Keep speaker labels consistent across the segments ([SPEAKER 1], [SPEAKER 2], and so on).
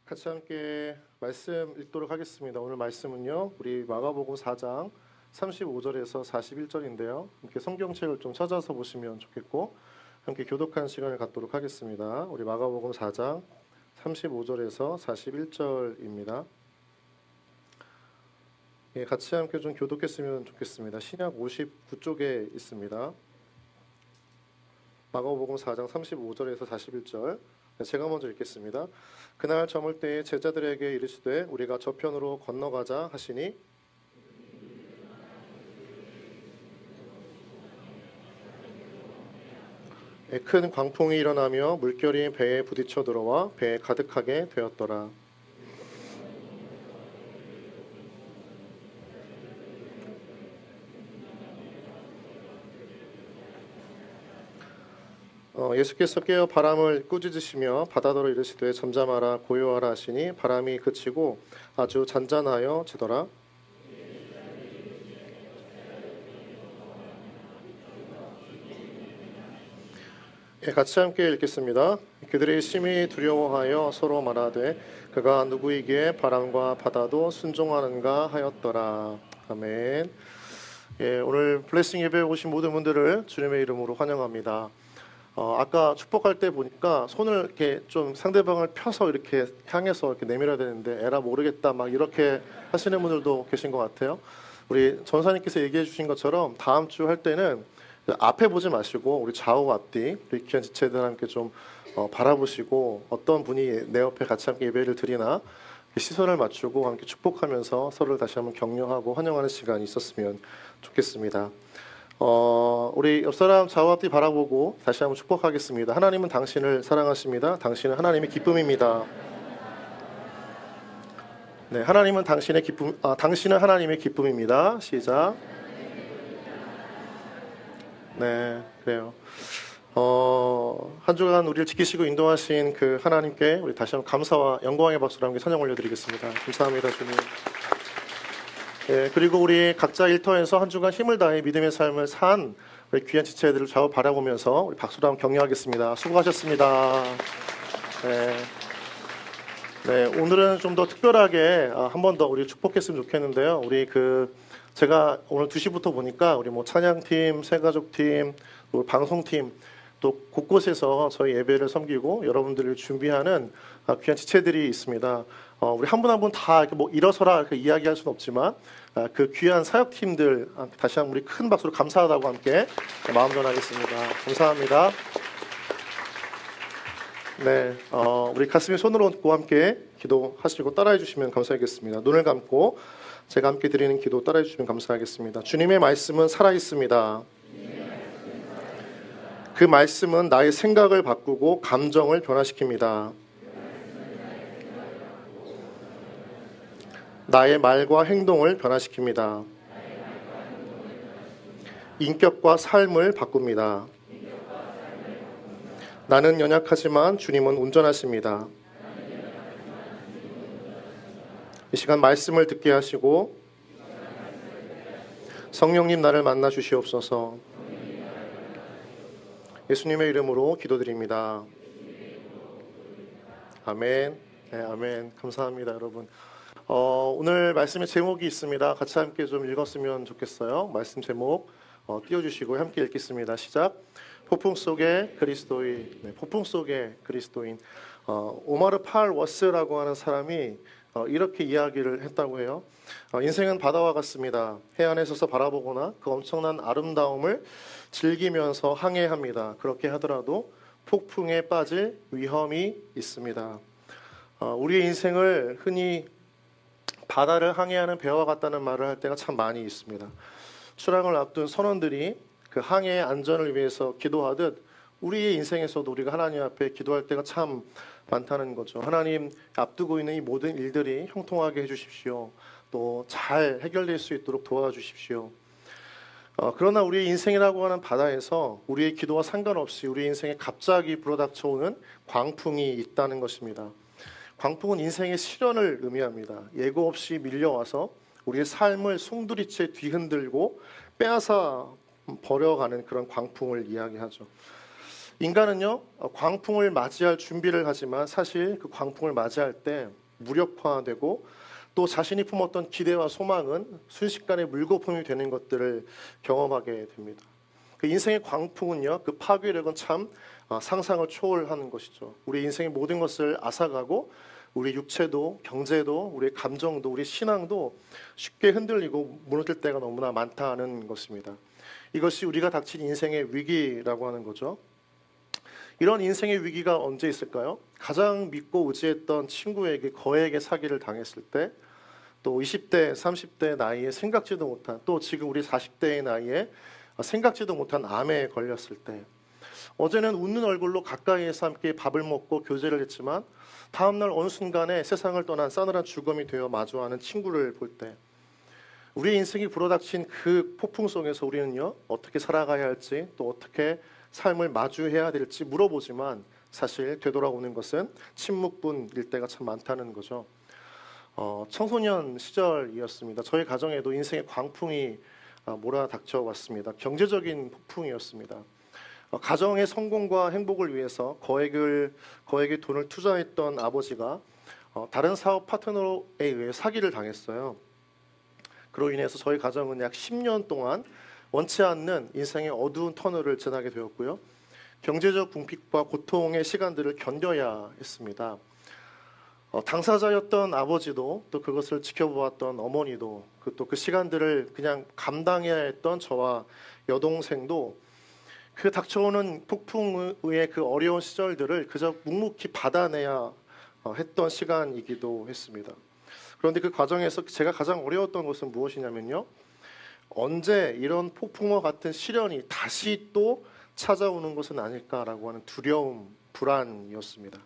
[SPEAKER 1] 같이 함께 말씀 읽도록 하겠습니다. 오늘 말씀은요, 우리 마가복음 4장 35절에서 41절인데요. 이렇게 성경책을 좀 찾아서 보시면 좋겠고 함께 교독하는 시간을 갖도록 하겠습니다. 우리 마가복음 4장 35절에서 41절입니다. 예, 같이 함께 좀 교독했으면 좋겠습니다. 신약 59쪽에 있습니다. 마가복음 4장 35절에서 41절. 제가 먼저 읽겠습니다. 그날 저물 때에 제자들에게 이르시되 우리가 저편으로 건너가자 하시니 큰 광풍이 일어나며 물결이 배에 부딪혀 들어와 배에 가득하게 되었더라. 예수께서 깨어 바람을 꾸짖으시며 바다더러 이르시되 잠잠하라 고요하라 하시니 바람이 그치고 아주 잔잔하여 지더라. 예, 같이 함께 읽겠습니다. 그들이 심히 두려워하여 서로 말하되 그가 누구이기에 바람과 바다도 순종하는가 하였더라. 아멘. 예, 오늘 블레싱 예배에 오신 모든 분들을 주님의 이름으로 환영합니다. 아까 축복할 때 보니까 손을 이렇게 좀 상대방을 펴서 이렇게 향해서 이렇게 내밀어야 되는데 에라 모르겠다 막 이렇게 하시는 분들도 계신 것 같아요. 우리 전사님께서 얘기해 주신 것처럼 다음 주 할 때는 앞에 보지 마시고 우리 좌우 앞뒤 우리 귀한 지체들 함께 좀 바라보시고 어떤 분이 내 옆에 같이 함께 예배를 드리나 시선을 맞추고 함께 축복하면서 서로를 다시 한번 격려하고 환영하는 시간이 있었으면 좋겠습니다. 우리 옆사람 좌우 앞뒤 바라보고 다시 한번 축복하겠습니다. 하나님은 당신을 사랑하십니다. 당신은 하나님의 기쁨입니다. 네, 하나님은 당신의 기쁨, 당신은 하나님의 기쁨입니다. 시작. 네, 그래요. 한 주간 우리를 지키시고 인도하신 그 하나님께 우리 다시 한번 감사와 영광의 박수로 함께 찬양 올려드리겠습니다. 감사합니다, 주님. 예, 그리고 우리 각자 일터에서 한 주간 힘을 다해 믿음의 삶을 산 우리 귀한 지체들을 좌우 바라보면서 우리 박수로 한번 격려하겠습니다. 수고하셨습니다. 네, 네, 오늘은 좀 더 특별하게 한 번 더 우리 축복했으면 좋겠는데요. 우리 제가 오늘 2시부터 보니까 우리 뭐 찬양팀, 새가족팀, 또 방송팀 또 곳곳에서 저희 예배를 섬기고 여러분들을 준비하는 귀한 지체들이 있습니다. 우리 한 분 한 분 다 뭐 일어서라 이야기할 수는 없지만 그 귀한 사역팀들 다시 한번 우리 큰 박수로 감사하다고 함께 마음 전하겠습니다. 감사합니다. 네, 우리 가슴에 손을 얹고 함께 기도하시고 따라해 주시면 감사하겠습니다. 눈을 감고 제가 함께 드리는 기도 따라해 주시면 감사하겠습니다. 주님의 말씀은 살아 있습니다. 그 말씀은 나의 생각을 바꾸고 감정을 변화시킵니다. 나의 말과 행동을 변화시킵니다. 인격과 삶을 바꿉니다. 나는 연약하지만 주님은 온전하십니다. 이 시간 말씀을 듣게 하시고 성령님 나를 만나 주시옵소서. 예수님의 이름으로 기도드립니다. 아멘. 네, 아멘. 감사합니다, 여러분. 오늘 말씀의 제목이 있습니다. 같이 함께 좀 읽었으면 좋겠어요. 말씀 제목 띄워주시고 함께 읽겠습니다. 시작. 폭풍 속의 그리스도인. 네, 폭풍 속의 그리스도인. 오마르 팔 워스라고 하는 사람이 이렇게 이야기를 했다고 해요. 인생은 바다와 같습니다. 해안에 서서 바라보거나 그 엄청난 아름다움을 즐기면서 항해합니다. 그렇게 하더라도 폭풍에 빠질 위험이 있습니다. 우리의 인생을 흔히 바다를 항해하는 배와 같다는 말을 할 때가 참 많이 있습니다. 출항을 앞둔 선원들이 그 항해의 안전을 위해서 기도하듯 우리의 인생에서도 우리가 하나님 앞에 기도할 때가 참 많다는 거죠. 하나님, 앞두고 있는 이 모든 일들이 형통하게 해주십시오. 또 잘 해결될 수 있도록 도와주십시오. 그러나 우리의 인생이라고 하는 바다에서 우리의 기도와 상관없이 우리 인생에 갑자기 불어닥쳐오는 광풍이 있다는 것입니다. 광풍은 인생의 시련을 의미합니다. 예고 없이 밀려와서 우리의 삶을 송두리째 뒤흔들고 빼앗아 버려가는 그런 광풍을 이야기하죠. 인간은요, 광풍을 맞이할 준비를 하지만 사실 그 광풍을 맞이할 때 무력화되고 또 자신이 품었던 기대와 소망은 순식간에 물거품이 되는 것들을 경험하게 됩니다. 그 인생의 광풍은요, 그 파괴력은 참 상상을 초월하는 것이죠. 우리 인생의 모든 것을 앗아가고 우리 육체도 경제도 우리 감정도 우리 신앙도 쉽게 흔들리고 무너질 때가 너무나 많다는 것입니다. 이것이 우리가 닥친 인생의 위기라고 하는 거죠. 이런 인생의 위기가 언제 있을까요? 가장 믿고 의지했던 친구에게 거액의 사기를 당했을 때, 또 20대, 30대 나이에 생각지도 못한, 또 지금 우리 40대의 나이에 생각지도 못한 암에 걸렸을 때, 어제는 웃는 얼굴로 가까이에서 함께 밥을 먹고 교제를 했지만 다음날 어느 순간에 세상을 떠난 싸늘한 죽음이 되어 마주하는 친구를 볼 때, 우리의 인생이 불어닥친 그 폭풍 속에서 우리는요, 어떻게 살아가야 할지, 또 어떻게 삶을 마주해야 될지 물어보지만 사실 되돌아오는 것은 침묵뿐일 때가 참 많다는 거죠. 청소년 시절이었습니다. 저희 가정에도 인생의 광풍이 몰아닥쳐 왔습니다. 경제적인 폭풍이었습니다. 가정의 성공과 행복을 위해서 거액의 돈을 투자했던 아버지가 다른 사업 파트너에 의해 사기를 당했어요. 그로 인해서 저희 가정은 약 10년 동안 원치 않는 인생의 어두운 터널을 지나게 되었고요. 경제적 궁핍과 고통의 시간들을 견뎌야 했습니다. 당사자였던 아버지도 또 그것을 지켜보았던 어머니도 또 그 시간들을 그냥 감당해야 했던 저와 여동생도 그 닥쳐오는 폭풍의 그 어려운 시절들을 그저 묵묵히 받아내야 했던 시간이기도 했습니다. 그런데 그 과정에서 제가 가장 어려웠던 것은 무엇이냐면요, 언제 이런 폭풍과 같은 시련이 다시 또 찾아오는 것은 아닐까라고 하는 두려움, 불안이었습니다.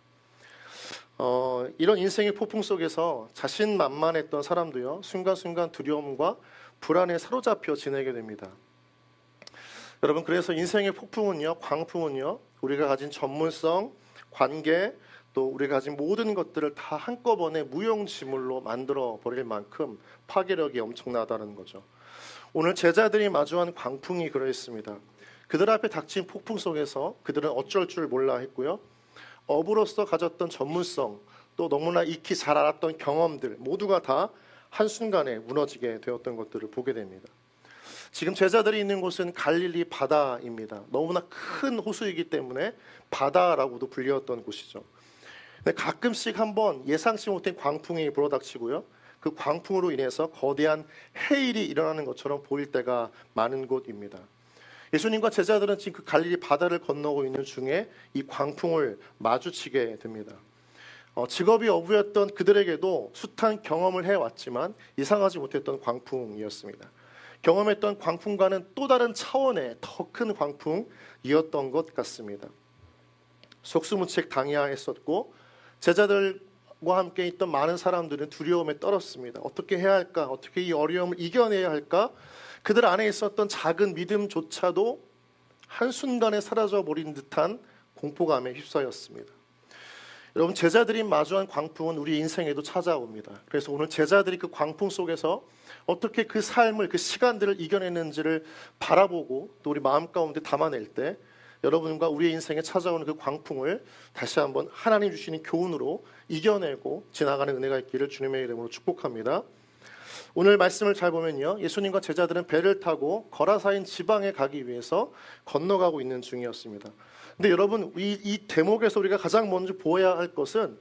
[SPEAKER 1] 이런 인생의 폭풍 속에서 자신만만했던 사람도요, 순간순간 두려움과 불안에 사로잡혀 지내게 됩니다. 여러분, 그래서 인생의 폭풍은요, 광풍은요, 우리가 가진 전문성, 관계, 또 우리가 가진 모든 것들을 다 한꺼번에 무용지물로 만들어 버릴 만큼 파괴력이 엄청나다는 거죠. 오늘 제자들이 마주한 광풍이 그러했습니다. 그들 앞에 닥친 폭풍 속에서 그들은 어쩔 줄 몰라 했고요. 어부로서 가졌던 전문성, 또 너무나 익히 잘 알았던 경험들 모두가 다 한순간에 무너지게 되었던 것들을 보게 됩니다. 지금 제자들이 있는 곳은 갈릴리 바다입니다. 너무나 큰 호수이기 때문에 바다라고도 불리웠던 곳이죠. 근데 가끔씩 한번 예상치 못한 광풍이 불어닥치고요. 그 광풍으로 인해서 거대한 해일이 일어나는 것처럼 보일 때가 많은 곳입니다. 예수님과 제자들은 지금 그 갈릴리 바다를 건너고 있는 중에 이 광풍을 마주치게 됩니다. 직업이 어부였던 그들에게도 숱한 경험을 해왔지만 예상하지 못했던 광풍이었습니다. 경험했던 광풍과는 또 다른 차원의 더 큰 광풍이었던 것 같습니다. 속수무책 당해야 했었고 제자들과 함께 있던 많은 사람들은 두려움에 떨었습니다. 어떻게 해야 할까? 어떻게 이 어려움을 이겨내야 할까? 그들 안에 있었던 작은 믿음조차도 한순간에 사라져버린 듯한 공포감에 휩싸였습니다. 여러분, 제자들이 마주한 광풍은 우리 인생에도 찾아옵니다. 그래서 오늘 제자들이 그 광풍 속에서 어떻게 그 삶을, 그 시간들을 이겨내는지를 바라보고 또 우리 마음 가운데 담아낼 때 여러분과 우리의 인생에 찾아오는 그 광풍을 다시 한번 하나님 주시는 교훈으로 이겨내고 지나가는 은혜가 있기를 주님의 이름으로 축복합니다. 오늘 말씀을 잘 보면요, 예수님과 제자들은 배를 타고 거라사인 지방에 가기 위해서 건너가고 있는 중이었습니다. 근데 여러분, 이 대목에서 우리가 가장 먼저 보아야 할 것은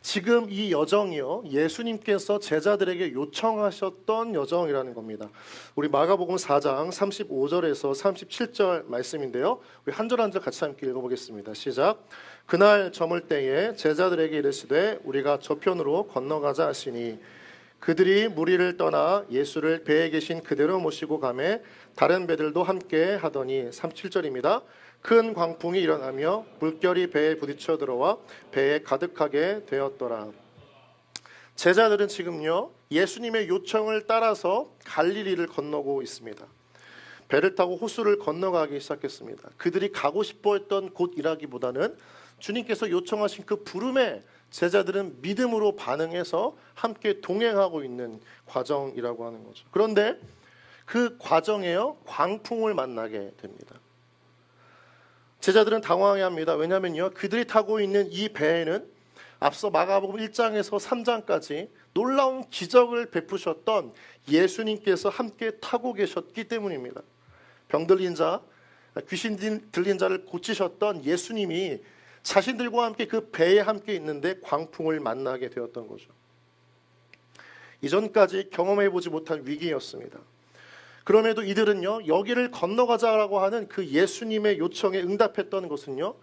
[SPEAKER 1] 지금 이 여정이요, 예수님께서 제자들에게 요청하셨던 여정이라는 겁니다. 우리 마가복음 4장 35절에서 37절 말씀인데요, 우리 한 절 한 절 같이 함께 읽어보겠습니다. 시작. 그날 저물 때에 제자들에게 이르시되 우리가 저편으로 건너가자 하시니 그들이 무리를 떠나 예수를 배에 계신 그대로 모시고 가매 다른 배들도 함께 하더니 37절입니다. 큰 광풍이 일어나며 물결이 배에 부딪혀 들어와 배에 가득하게 되었더라. 제자들은 지금요, 예수님의 요청을 따라서 갈릴리를 건너고 있습니다. 배를 타고 호수를 건너가기 시작했습니다. 그들이 가고 싶어 했던 곳이라기보다는 주님께서 요청하신 그 부름에 제자들은 믿음으로 반응해서 함께 동행하고 있는 과정이라고 하는 거죠. 그런데 그 과정에요, 광풍을 만나게 됩니다. 제자들은 당황해합니다. 왜냐하면요, 그들이 타고 있는 이 배에는 앞서 마가복음 1장에서 3장까지 놀라운 기적을 베푸셨던 예수님께서 함께 타고 계셨기 때문입니다. 병들린 자, 귀신 들린 자를 고치셨던 예수님이 자신들과 함께 그 배에 함께 있는데 광풍을 만나게 되었던 거죠. 이전까지 경험해보지 못한 위기였습니다. 그럼에도 이들은요, 여기를 건너가자라고 하는 그 예수님의 요청에 응답했던 것은요,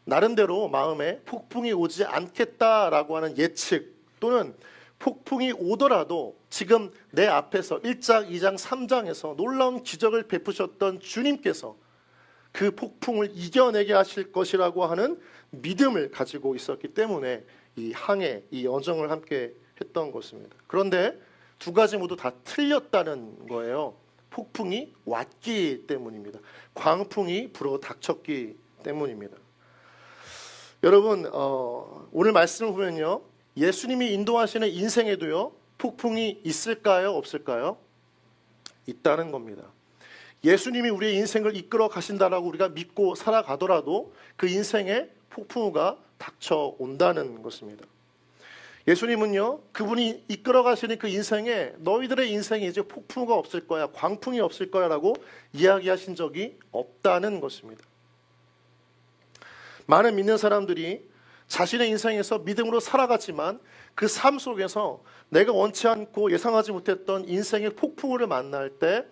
[SPEAKER 1] 나름대로 마음에 폭풍이 오지 않겠다라고 하는 예측, 또는 폭풍이 오더라도 지금 내 앞에서 1장, 2장, 3장에서 놀라운 기적을 베푸셨던 주님께서 그 폭풍을 이겨내게 하실 것이라고 하는 믿음을 가지고 있었기 때문에 이 항해, 이 여정을 함께 했던 것입니다. 그런데 두 가지 모두 다 틀렸다는 거예요. 폭풍이 왔기 때문입니다. 광풍이 불어 닥쳤기 때문입니다. 여러분, 오늘 말씀을 보면요, 예수님이 인도하시는 인생에도요, 폭풍이 있을까요, 없을까요? 있다는 겁니다. 예수님이 우리의 인생을 이끌어 가신다라고 우리가 믿고 살아가더라도 그 인생에 폭풍우가 닥쳐온다는 것입니다. 예수님은요, 그분이 이끌어 가시는 그 인생에 너희들의 인생에 이제 폭풍우가 없을 거야, 광풍이 없을 거야 라고 이야기하신 적이 없다는 것입니다. 많은 믿는 사람들이 자신의 인생에서 믿음으로 살아갔지만 그 삶 속에서 내가 원치 않고 예상하지 못했던 인생의 폭풍우를 만날 때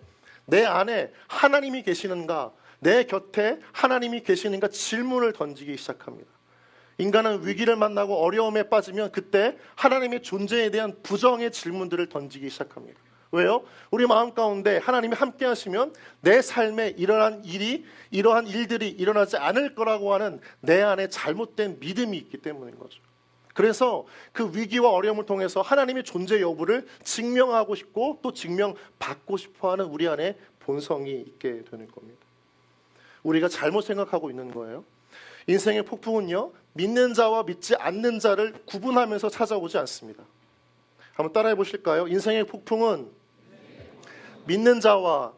[SPEAKER 1] 내 안에 하나님이 계시는가, 내 곁에 하나님이 계시는가 질문을 던지기 시작합니다. 인간은 위기를 만나고 어려움에 빠지면 그때 하나님의 존재에 대한 부정의 질문들을 던지기 시작합니다. 왜요? 우리 마음 가운데 하나님이 함께 하시면 내 삶에 이러한 일들이 일어나지 않을 거라고 하는 내 안에 잘못된 믿음이 있기 때문인 거죠. 그래서 그 위기와 어려움을 통해서 하나님의 존재 여부를 증명하고 싶고 또 증명받고 싶어하는 우리 안에 본성이 있게 되는 겁니다. 우리가 잘못 생각하고 있는 거예요. 인생의 폭풍은요, 믿는 자와 믿지 않는 자를 구분하면서 찾아오지 않습니다. 한번 따라해 보실까요? 인생의 폭풍은 믿는 자와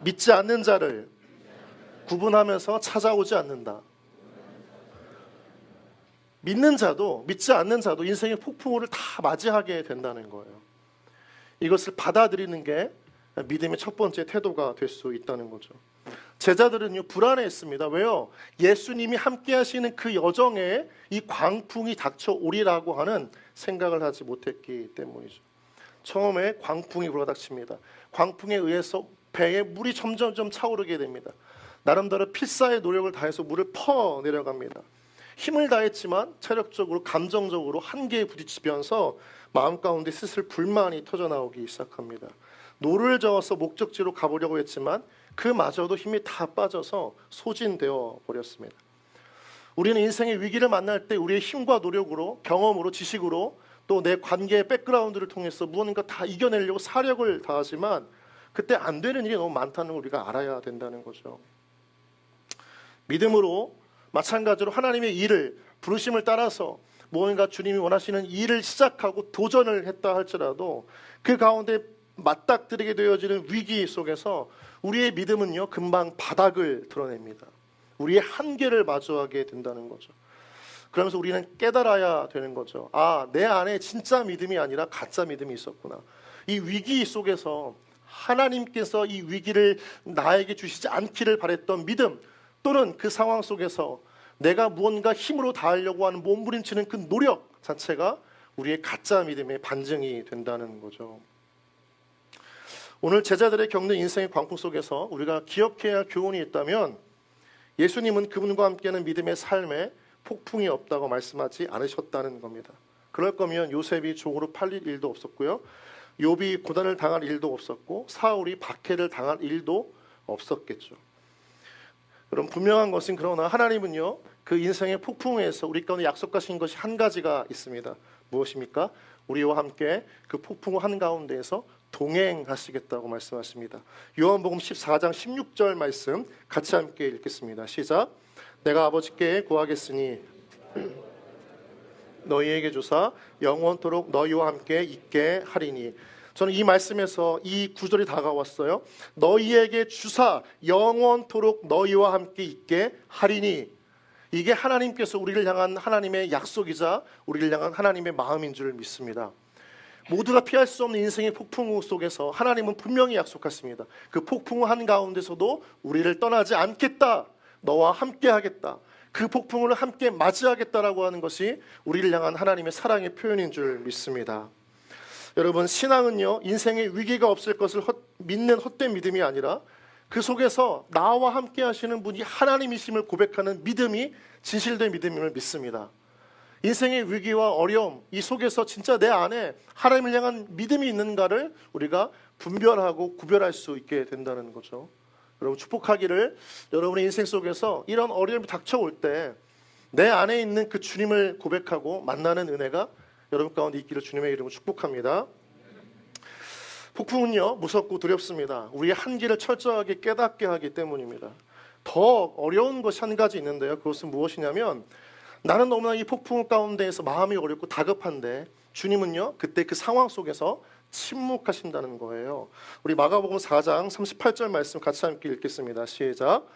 [SPEAKER 1] 믿지 않는 자를 구분하면서 찾아오지 않는다. 믿는 자도 믿지 않는 자도 인생의 폭풍우를 다 맞이하게 된다는 거예요. 이것을 받아들이는 게 믿음의 첫 번째 태도가 될 수 있다는 거죠. 제자들은요, 불안해했습니다. 왜요? 예수님이 함께 하시는 그 여정에 이 광풍이 닥쳐오리라고 하는 생각을 하지 못했기 때문이죠. 처음에 광풍이 불어닥칩니다. 광풍에 의해서 배에 물이 점점 차오르게 됩니다. 나름대로 필사의 노력을 다해서 물을 퍼 내려갑니다. 힘을 다했지만 체력적으로, 감정적으로 한계에 부딪히면서 마음 가운데 슬슬 불만이 터져나오기 시작합니다. 노를 저어서 목적지로 가보려고 했지만 그마저도 힘이 다 빠져서 소진되어 버렸습니다. 우리는 인생의 위기를 만날 때 우리의 힘과 노력으로, 경험으로, 지식으로 또 내 관계의 백그라운드를 통해서 무언가 다 이겨내려고 사력을 다하지만 그때 안 되는 일이 너무 많다는 걸 우리가 알아야 된다는 거죠. 믿음으로 마찬가지로 하나님의 일을, 부르심을 따라서 무언가 주님이 원하시는 일을 시작하고 도전을 했다 할지라도 그 가운데 맞닥뜨리게 되어지는 위기 속에서 우리의 믿음은요, 금방 바닥을 드러냅니다. 우리의 한계를 마주하게 된다는 거죠. 그러면서 우리는 깨달아야 되는 거죠. 아, 내 안에 진짜 믿음이 아니라 가짜 믿음이 있었구나. 이 위기 속에서 하나님께서 이 위기를 나에게 주시지 않기를 바랬던 믿음, 또는 그 상황 속에서 내가 무언가 힘으로 다하려고 하는 몸부림치는 그 노력 자체가 우리의 가짜 믿음의 반증이 된다는 거죠. 오늘 제자들의 겪는 인생의 광풍 속에서 우리가 기억해야 할 교훈이 있다면, 예수님은 그분과 함께하는 믿음의 삶에 폭풍이 없다고 말씀하지 않으셨다는 겁니다. 그럴 거면 요셉이 종으로 팔릴 일도 없었고요, 욥이 고난을 당할 일도 없었고, 사울이 박해를 당할 일도 없었겠죠. 그럼 분명한 것은, 그러나 하나님은요, 그 인생의 폭풍에서 우리 가운데 약속하신 것이 한 가지가 있습니다. 무엇입니까? 우리와 함께 그 폭풍 한가운데에서 동행하시겠다고 말씀하십니다. 요한복음 14장 16절 말씀 같이 함께 읽겠습니다. 시작. 내가 아버지께 구하겠으니 너희에게 주사 영원토록 너희와 함께 있게 하리니 저는 이 말씀에서 이 구절이 다가왔어요. 너희에게 주사 영원토록 너희와 함께 있게 하리니. 이게 하나님께서 우리를 향한 하나님의 약속이자 우리를 향한 하나님의 마음인 줄 믿습니다. 모두가 피할 수 없는 인생의 폭풍우 속에서 하나님은 분명히 약속하십니다. 그 폭풍우 한가운데서도 우리를 떠나지 않겠다, 너와 함께 하겠다, 그 폭풍우를 함께 맞이하겠다라고 하는 것이 우리를 향한 하나님의 사랑의 표현인 줄 믿습니다. 여러분, 신앙은요, 인생의 위기가 없을 것을 믿는 헛된 믿음이 아니라 그 속에서 나와 함께 하시는 분이 하나님이심을 고백하는 믿음이 진실된 믿음임을 믿습니다. 인생의 위기와 어려움, 이 속에서 진짜 내 안에 하나님을 향한 믿음이 있는가를 우리가 분별하고 구별할 수 있게 된다는 거죠. 여러분, 축복하기를 여러분의 인생 속에서 이런 어려움이 닥쳐올 때 내 안에 있는 그 주님을 고백하고 만나는 은혜가 여러분 가운데 있기를 주님의 이름으로 축복합니다. 폭풍은요, 무섭고 두렵습니다. 우리의 한계를 철저하게 깨닫게 하기 때문입니다. 더 어려운 것이 한 가지 있는데요. 그것은 무엇이냐면, 나는 너무나 이 폭풍 가운데에서 마음이 어렵고 다급한데 주님은요, 그때 그 상황 속에서 침묵하신다는 거예요. 우리 마가복음 4장 38절 말씀 같이 함께 읽겠습니다. 시작.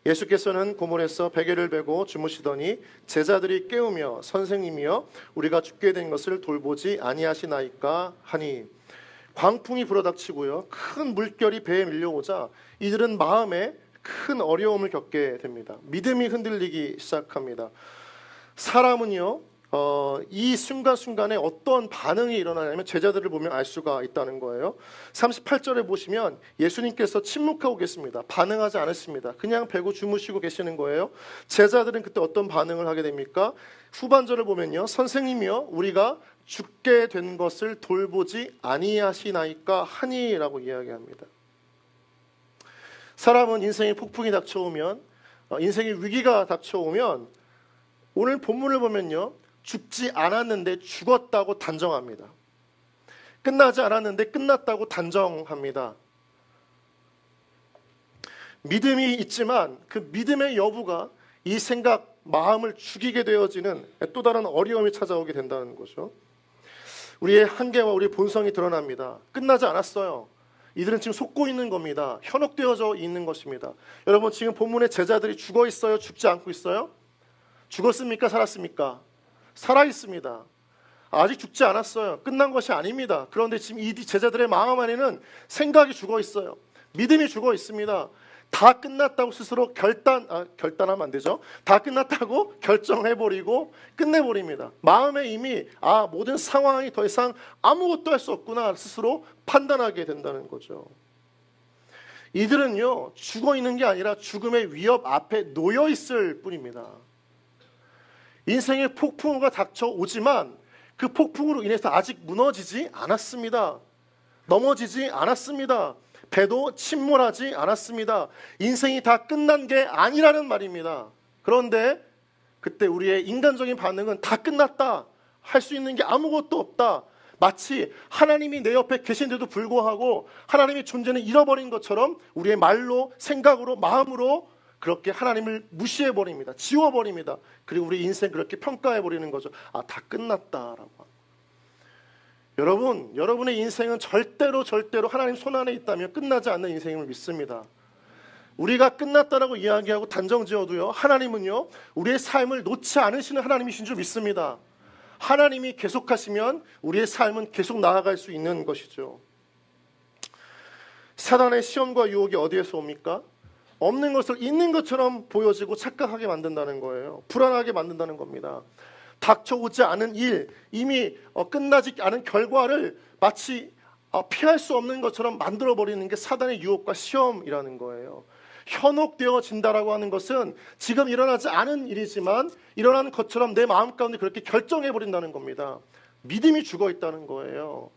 [SPEAKER 1] 예수께서는 고문에서 베개를 베고 주무시더니 제자들이 깨우며 선생님이여 우리가 죽게 된 것을 돌보지 아니하시나이까 하니. 광풍이 불어닥치고요, 큰 물결이 배에 밀려오자 이들은 마음에 큰 어려움을 겪게 됩니다. 믿음이 흔들리기 시작합니다. 사람은요, 이 순간순간에 어떤 반응이 일어나냐면 제자들을 보면 알 수가 있다는 거예요. 38절에 보시면 예수님께서 침묵하고 계십니다. 반응하지 않으십니다. 그냥 베고 주무시고 계시는 거예요. 제자들은 그때 어떤 반응을 하게 됩니까? 후반절을 보면요, 선생님이요 우리가 죽게 된 것을 돌보지 아니하시나이까 하니라고 이야기합니다. 사람은 인생의 폭풍이 닥쳐오면, 인생의 위기가 닥쳐오면 오늘 본문을 보면요, 죽지 않았는데 죽었다고 단정합니다. 끝나지 않았는데 끝났다고 단정합니다. 믿음이 있지만 그 믿음의 여부가 이 생각, 마음을 죽이게 되어지는 또 다른 어려움이 찾아오게 된다는 거죠. 우리의 한계와 우리의 본성이 드러납니다. 끝나지 않았어요. 이들은 지금 속고 있는 겁니다. 현혹되어져 있는 것입니다. 여러분, 지금 본문의 제자들이 죽어 있어요? 죽지 않고 있어요? 죽었습니까? 살았습니까? 살아 있습니다. 아직 죽지 않았어요. 끝난 것이 아닙니다. 그런데 지금 이 제자들의 마음 안에는 생각이 죽어 있어요. 믿음이 죽어 있습니다. 다 끝났다고 스스로 결단하면 안 되죠. 다 끝났다고 결정해버리고 끝내버립니다. 마음에 이미 모든 상황이 더 이상 아무것도 할 수 없구나 스스로 판단하게 된다는 거죠. 이들은요, 죽어 있는 게 아니라 죽음의 위협 앞에 놓여 있을 뿐입니다. 인생의 폭풍우가 닥쳐오지만 그 폭풍으로 인해서 아직 무너지지 않았습니다. 넘어지지 않았습니다. 배도 침몰하지 않았습니다. 인생이 다 끝난 게 아니라는 말입니다. 그런데 그때 우리의 인간적인 반응은 다 끝났다, 할 수 있는 게 아무것도 없다, 마치 하나님이 내 옆에 계신데도 불구하고 하나님의 존재는 잃어버린 것처럼 우리의 말로, 생각으로, 마음으로 그렇게 하나님을 무시해버립니다. 지워버립니다. 그리고 우리 인생 그렇게 평가해버리는 거죠. 다 끝났다라고. 여러분, 여러분의 인생은 절대로 하나님 손안에 있다면 끝나지 않는 인생임을 믿습니다. 우리가 끝났다라고 이야기하고 단정지어도요, 하나님은요, 우리의 삶을 놓지 않으시는 하나님이신 줄 믿습니다. 하나님이 계속하시면 우리의 삶은 계속 나아갈 수 있는 것이죠. 사단의 시험과 유혹이 어디에서 옵니까? 없는 것을 있는 것처럼 보여지고 착각하게 만든다는 거예요. 불안하게 만든다는 겁니다. 닥쳐오지 않은 일, 이미 끝나지 않은 결과를 마치 피할 수 없는 것처럼 만들어버리는 게 사단의 유혹과 시험이라는 거예요. 현혹되어진다라고 하는 것은 지금 일어나지 않은 일이지만 일어나는 것처럼 내 마음 가운데 그렇게 결정해버린다는 겁니다. 믿음이 죽어있다는 거예요.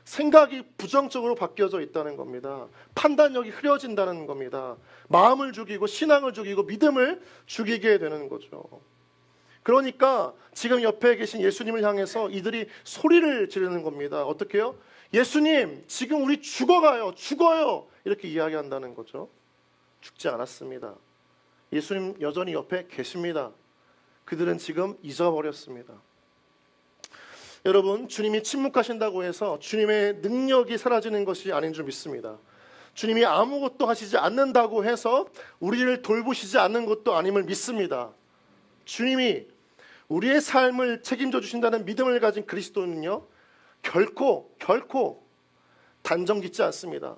[SPEAKER 1] 생각이 부정적으로 바뀌어져 있다는 겁니다. 판단력이 흐려진다는 겁니다. 마음을 죽이고 신앙을 죽이고 믿음을 죽이게 되는 거죠. 그러니까 지금 옆에 계신 예수님을 향해서 이들이 소리를 지르는 겁니다. 어떻게 해요? 예수님, 지금 우리 죽어요. 이렇게 이야기한다는 거죠. 죽지 않았습니다. 예수님 여전히 옆에 계십니다. 그들은 지금 잊어버렸습니다. 여러분, 주님이 침묵하신다고 해서 주님의 능력이 사라지는 것이 아닌 줄 믿습니다. 주님이 아무것도 하시지 않는다고 해서 우리를 돌보시지 않는 것도 아님을 믿습니다. 주님이 우리의 삶을 책임져 주신다는 믿음을 가진 그리스도는요, 결코 단정짓지 않습니다.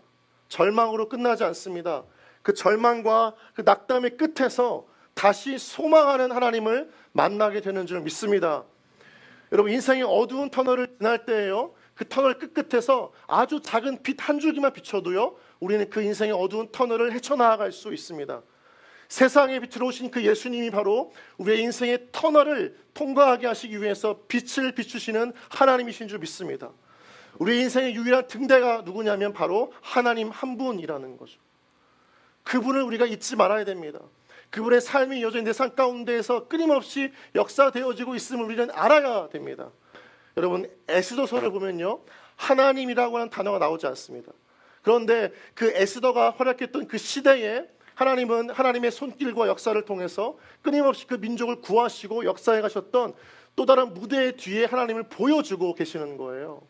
[SPEAKER 1] 절망으로 끝나지 않습니다. 그 절망과 그 낙담의 끝에서 다시 소망하는 하나님을 만나게 되는 줄 믿습니다. 여러분, 인생의 어두운 터널을 지날 때에요, 그 터널 끝끝에서 아주 작은 빛 한 줄기만 비춰도요, 우리는 그 인생의 어두운 터널을 헤쳐나갈 수 있습니다. 세상에 들어오신 그 예수님이 바로 우리의 인생의 터널을 통과하게 하시기 위해서 빛을 비추시는 하나님이신 줄 믿습니다. 우리 인생의 유일한 등대가 누구냐면 바로 하나님 한 분이라는 거죠. 그분을 우리가 잊지 말아야 됩니다. 그분의 삶이 여전히 내 삶 가운데에서 끊임없이 역사되어지고 있음을 우리는 알아야 됩니다. 여러분, 에스더서를 보면요, 하나님이라고 하는 단어가 나오지 않습니다. 그런데 그 에스더가 활약했던 그 시대에 하나님은 하나님의 손길과 역사를 통해서 끊임없이 그 민족을 구하시고 역사해 가셨던 또 다른 무대 뒤에 하나님을 보여주고 계시는 거예요.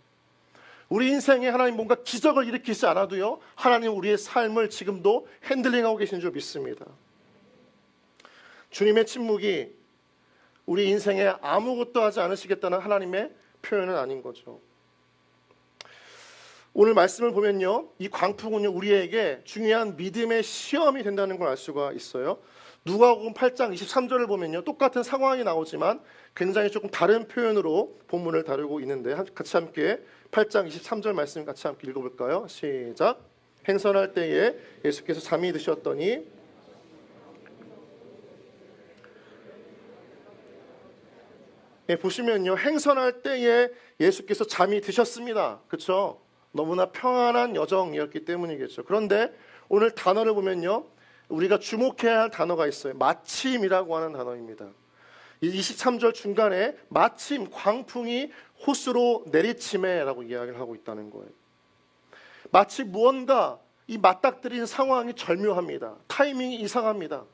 [SPEAKER 1] 우리 인생에 하나님 뭔가 기적을 일으키지 않아도요, 하나님 우리의 삶을 지금도 핸들링하고 계신 줄 믿습니다. 주님의 침묵이 우리 인생에 아무것도 하지 않으시겠다는 하나님의 표현은 아닌 거죠. 오늘 말씀을 보면요, 이 광풍은요, 우리에게 중요한 믿음의 시험이 된다는 걸 알 수가 있어요. 누가복음 8장 23절을 보면요, 똑같은 상황이 나오지만 굉장히 조금 다른 표현으로 본문을 다루고 있는데, 같이 함께 8장 23절 말씀 같이 함께 읽어볼까요? 시작. 행선할 때에 예수께서 잠이 드셨더니 보시면요, 행선할 때에 예수께서 잠이 드셨습니다. 그렇죠? 너무나 평안한 여정이었기 때문이겠죠. 그런데 오늘 단어를 보면요, 우리가 주목해야 할 단어가 있어요. 마침이라고 하는 단어입니다. 이 23절 중간에 마침 광풍이 호수로 내리침에라고 이야기를 하고 있다는 거예요. 마치 무언가 이 맞닥뜨린 상황이 절묘합니다. 타이밍이 이상합니다.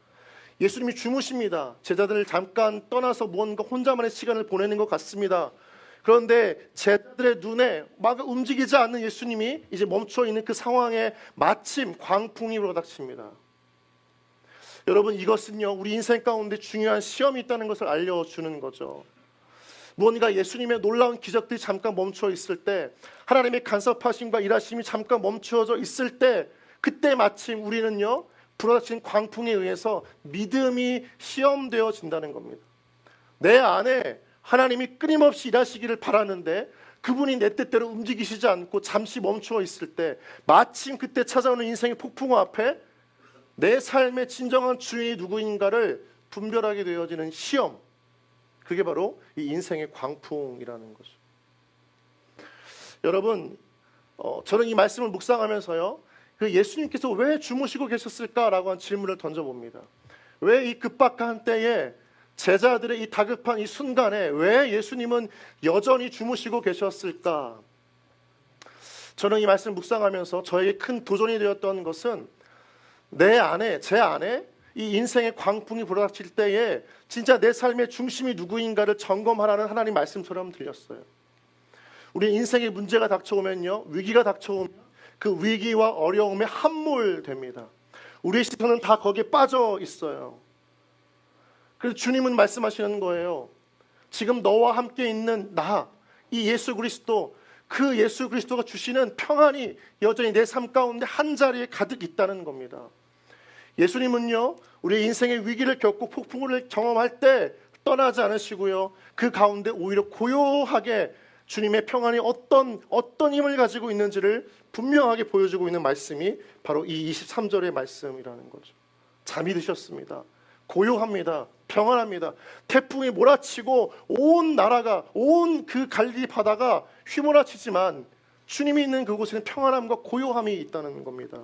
[SPEAKER 1] 예수님이 주무십니다. 제자들을 잠깐 떠나서 무언가 혼자만의 시간을 보내는 것 같습니다. 그런데 제자들의 눈에 막 움직이지 않는 예수님이 이제 멈춰있는 그 상황에 마침 광풍이 불어닥칩니다. 여러분, 이것은요, 우리 인생 가운데 중요한 시험이 있다는 것을 알려주는 거죠. 무언가 예수님의 놀라운 기적들이 잠깐 멈춰 있을 때, 하나님의 간섭하심과 일하심이 잠깐 멈추어져 있을 때, 그때 마침 우리는요, 불어닥친 광풍에 의해서 믿음이 시험되어진다는 겁니다. 내 안에 하나님이 끊임없이 일하시기를 바라는데 그분이 내 뜻대로 움직이시지 않고 잠시 멈추어 있을 때, 마침 그때 찾아오는 인생의 폭풍우 앞에 내 삶의 진정한 주인이 누구인가를 분별하게 되어지는 시험, 그게 바로 이 인생의 광풍이라는 거죠. 여러분, 저는 이 말씀을 묵상하면서요, 그 예수님께서 왜 주무시고 계셨을까라고 한 질문을 던져봅니다. 왜 이 급박한 때에, 제자들의 이 다급한 이 순간에 왜 예수님은 여전히 주무시고 계셨을까? 저는 이 말씀을 묵상하면서 저에게 큰 도전이 되었던 것은, 제 안에 이 인생의 광풍이 불어닥칠 때에 진짜 내 삶의 중심이 누구인가를 점검하라는 하나님 말씀처럼 들렸어요. 우리 인생의 문제가 닥쳐오면요, 위기가 닥쳐오면 그 위기와 어려움에 함몰됩니다. 우리의 시선은 다 거기에 빠져 있어요. 그래서 주님은 말씀하시는 거예요. 지금 너와 함께 있는 나, 이 예수 그리스도, 그 예수 그리스도가 주시는 평안이 여전히 내 삶 가운데 한 자리에 가득 있다는 겁니다. 예수님은요, 우리 인생의 위기를 겪고 폭풍을 경험할 때 떠나지 않으시고요, 그 가운데 오히려 고요하게 주님의 평안이 어떤 힘을 가지고 있는지를 분명하게 보여주고 있는 말씀이 바로 이 23절의 말씀이라는 거죠. 잠이 드셨습니다. 고요합니다. 평안합니다. 태풍이 몰아치고 온 나라가, 온 그 갈릴리 바다가 휘몰아치지만 주님이 있는 그곳에는 평안함과 고요함이 있다는 겁니다.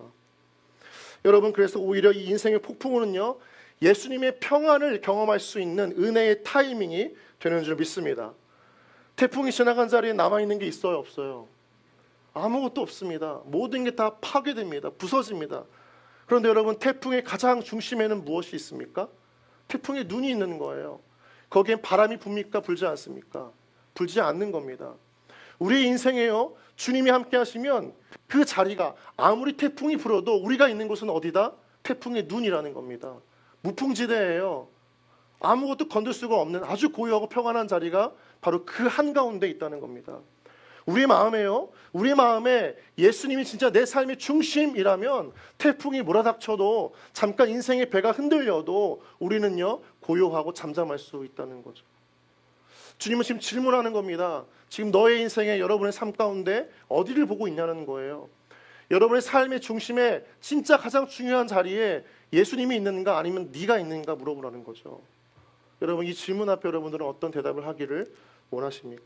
[SPEAKER 1] 여러분, 그래서 오히려 이 인생의 폭풍우는요, 예수님의 평안을 경험할 수 있는 은혜의 타이밍이 되는 줄 믿습니다. 태풍이 지나간 자리에 남아있는 게 있어요, 없어요? 아무것도 없습니다. 모든 게 다 파괴됩니다. 부서집니다. 그런데 여러분, 태풍의 가장 중심에는 무엇이 있습니까? 태풍에 눈이 있는 거예요. 거기엔 바람이 붑니까, 불지 않습니까? 불지 않는 겁니다. 우리 인생에요, 주님이 함께 하시면 그 자리가 아무리 태풍이 불어도 우리가 있는 곳은 어디다? 태풍의 눈이라는 겁니다. 무풍지대예요. 아무것도 건들 수가 없는 아주 고요하고 평안한 자리가 바로 그 한가운데 있다는 겁니다. 우리 마음에요, 우리 마음에 예수님이 진짜 내 삶의 중심이라면 태풍이 몰아닥쳐도 잠깐 인생의 배가 흔들려도 우리는요 고요하고 잠잠할 수 있다는 거죠. 주님은 지금 질문하는 겁니다. 지금 너의 인생에, 여러분의 삶 가운데 어디를 보고 있냐는 거예요. 여러분의 삶의 중심에 진짜 가장 중요한 자리에 예수님이 있는가 아니면 네가 있는가 물어보라는 거죠. 여러분, 이 질문 앞에 여러분들은 어떤 대답을 하기를 원하십니까?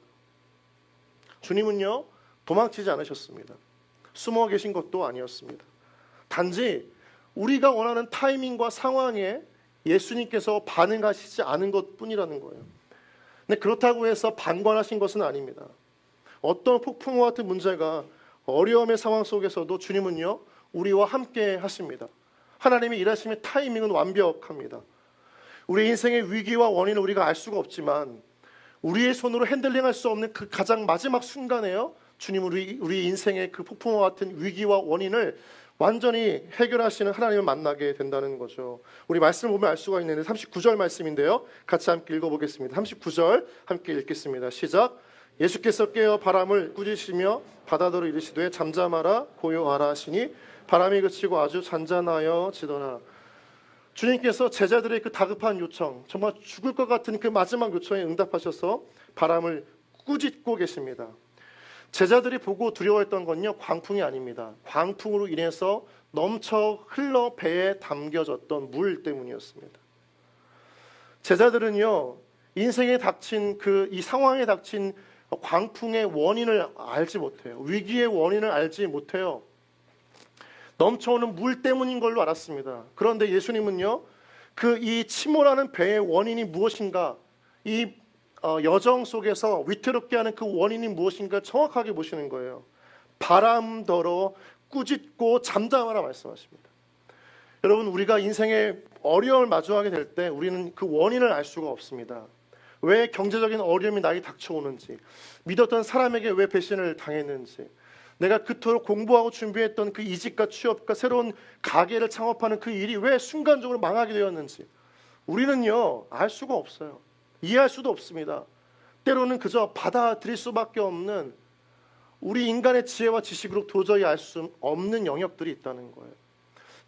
[SPEAKER 1] 주님은요 도망치지 않으셨습니다. 숨어 계신 것도 아니었습니다. 단지 우리가 원하는 타이밍과 상황에 예수님께서 반응하시지 않은 것뿐이라는 거예요. 근데 그렇다고 해서 방관하신 것은 아닙니다. 어떤 폭풍과 같은 문제가, 어려움의 상황 속에서도 주님은요 우리와 함께 하십니다. 하나님의 일하심의 타이밍은 완벽합니다. 우리 인생의 위기와 원인을 우리가 알 수가 없지만 우리의 손으로 핸들링할 수 없는 그 가장 마지막 순간에요 주님은 우리 인생의 그 폭풍과 같은 위기와 원인을 완전히 해결하시는 하나님을 만나게 된다는 거죠. 우리 말씀을 보면 알 수가 있는데 39절 말씀인데요, 같이 함께 읽어보겠습니다. 39절 함께 읽겠습니다. 시작. 예수께서 깨어 바람을 꾸짖으시며 바다더러 이르시되 잠잠하라 고요하라 하시니 바람이 그치고 아주 잔잔하여 지더라. 주님께서 제자들의 그 다급한 요청, 정말 죽을 것 같은 그 마지막 요청에 응답하셔서 바람을 꾸짖고 계십니다. 제자들이 보고 두려워했던 건요 광풍이 아닙니다. 광풍으로 인해서 넘쳐 흘러 배에 담겨졌던 물 때문이었습니다. 제자들은요 인생에 닥친 이 상황에 닥친 광풍의 원인을 알지 못해요. 위기의 원인을 알지 못해요. 넘쳐오는 물 때문인 걸로 알았습니다. 그런데 예수님은요 이 침몰하는 배의 원인이 무엇인가, 이 여정 속에서 위태롭게 하는 그 원인이 무엇인가 정확하게 보시는 거예요. 바람더러 꾸짖고 잠잠하라 말씀하십니다. 여러분, 우리가 인생의 어려움을 마주하게 될 때 우리는 그 원인을 알 수가 없습니다. 왜 경제적인 어려움이 나에게 닥쳐오는지, 믿었던 사람에게 왜 배신을 당했는지, 내가 그토록 공부하고 준비했던 그 이직과 취업과 새로운 가게를 창업하는 그 일이 왜 순간적으로 망하게 되었는지 우리는요 알 수가 없어요. 이해할 수도 없습니다. 때로는 그저 받아들일 수밖에 없는, 우리 인간의 지혜와 지식으로 도저히 알 수 없는 영역들이 있다는 거예요.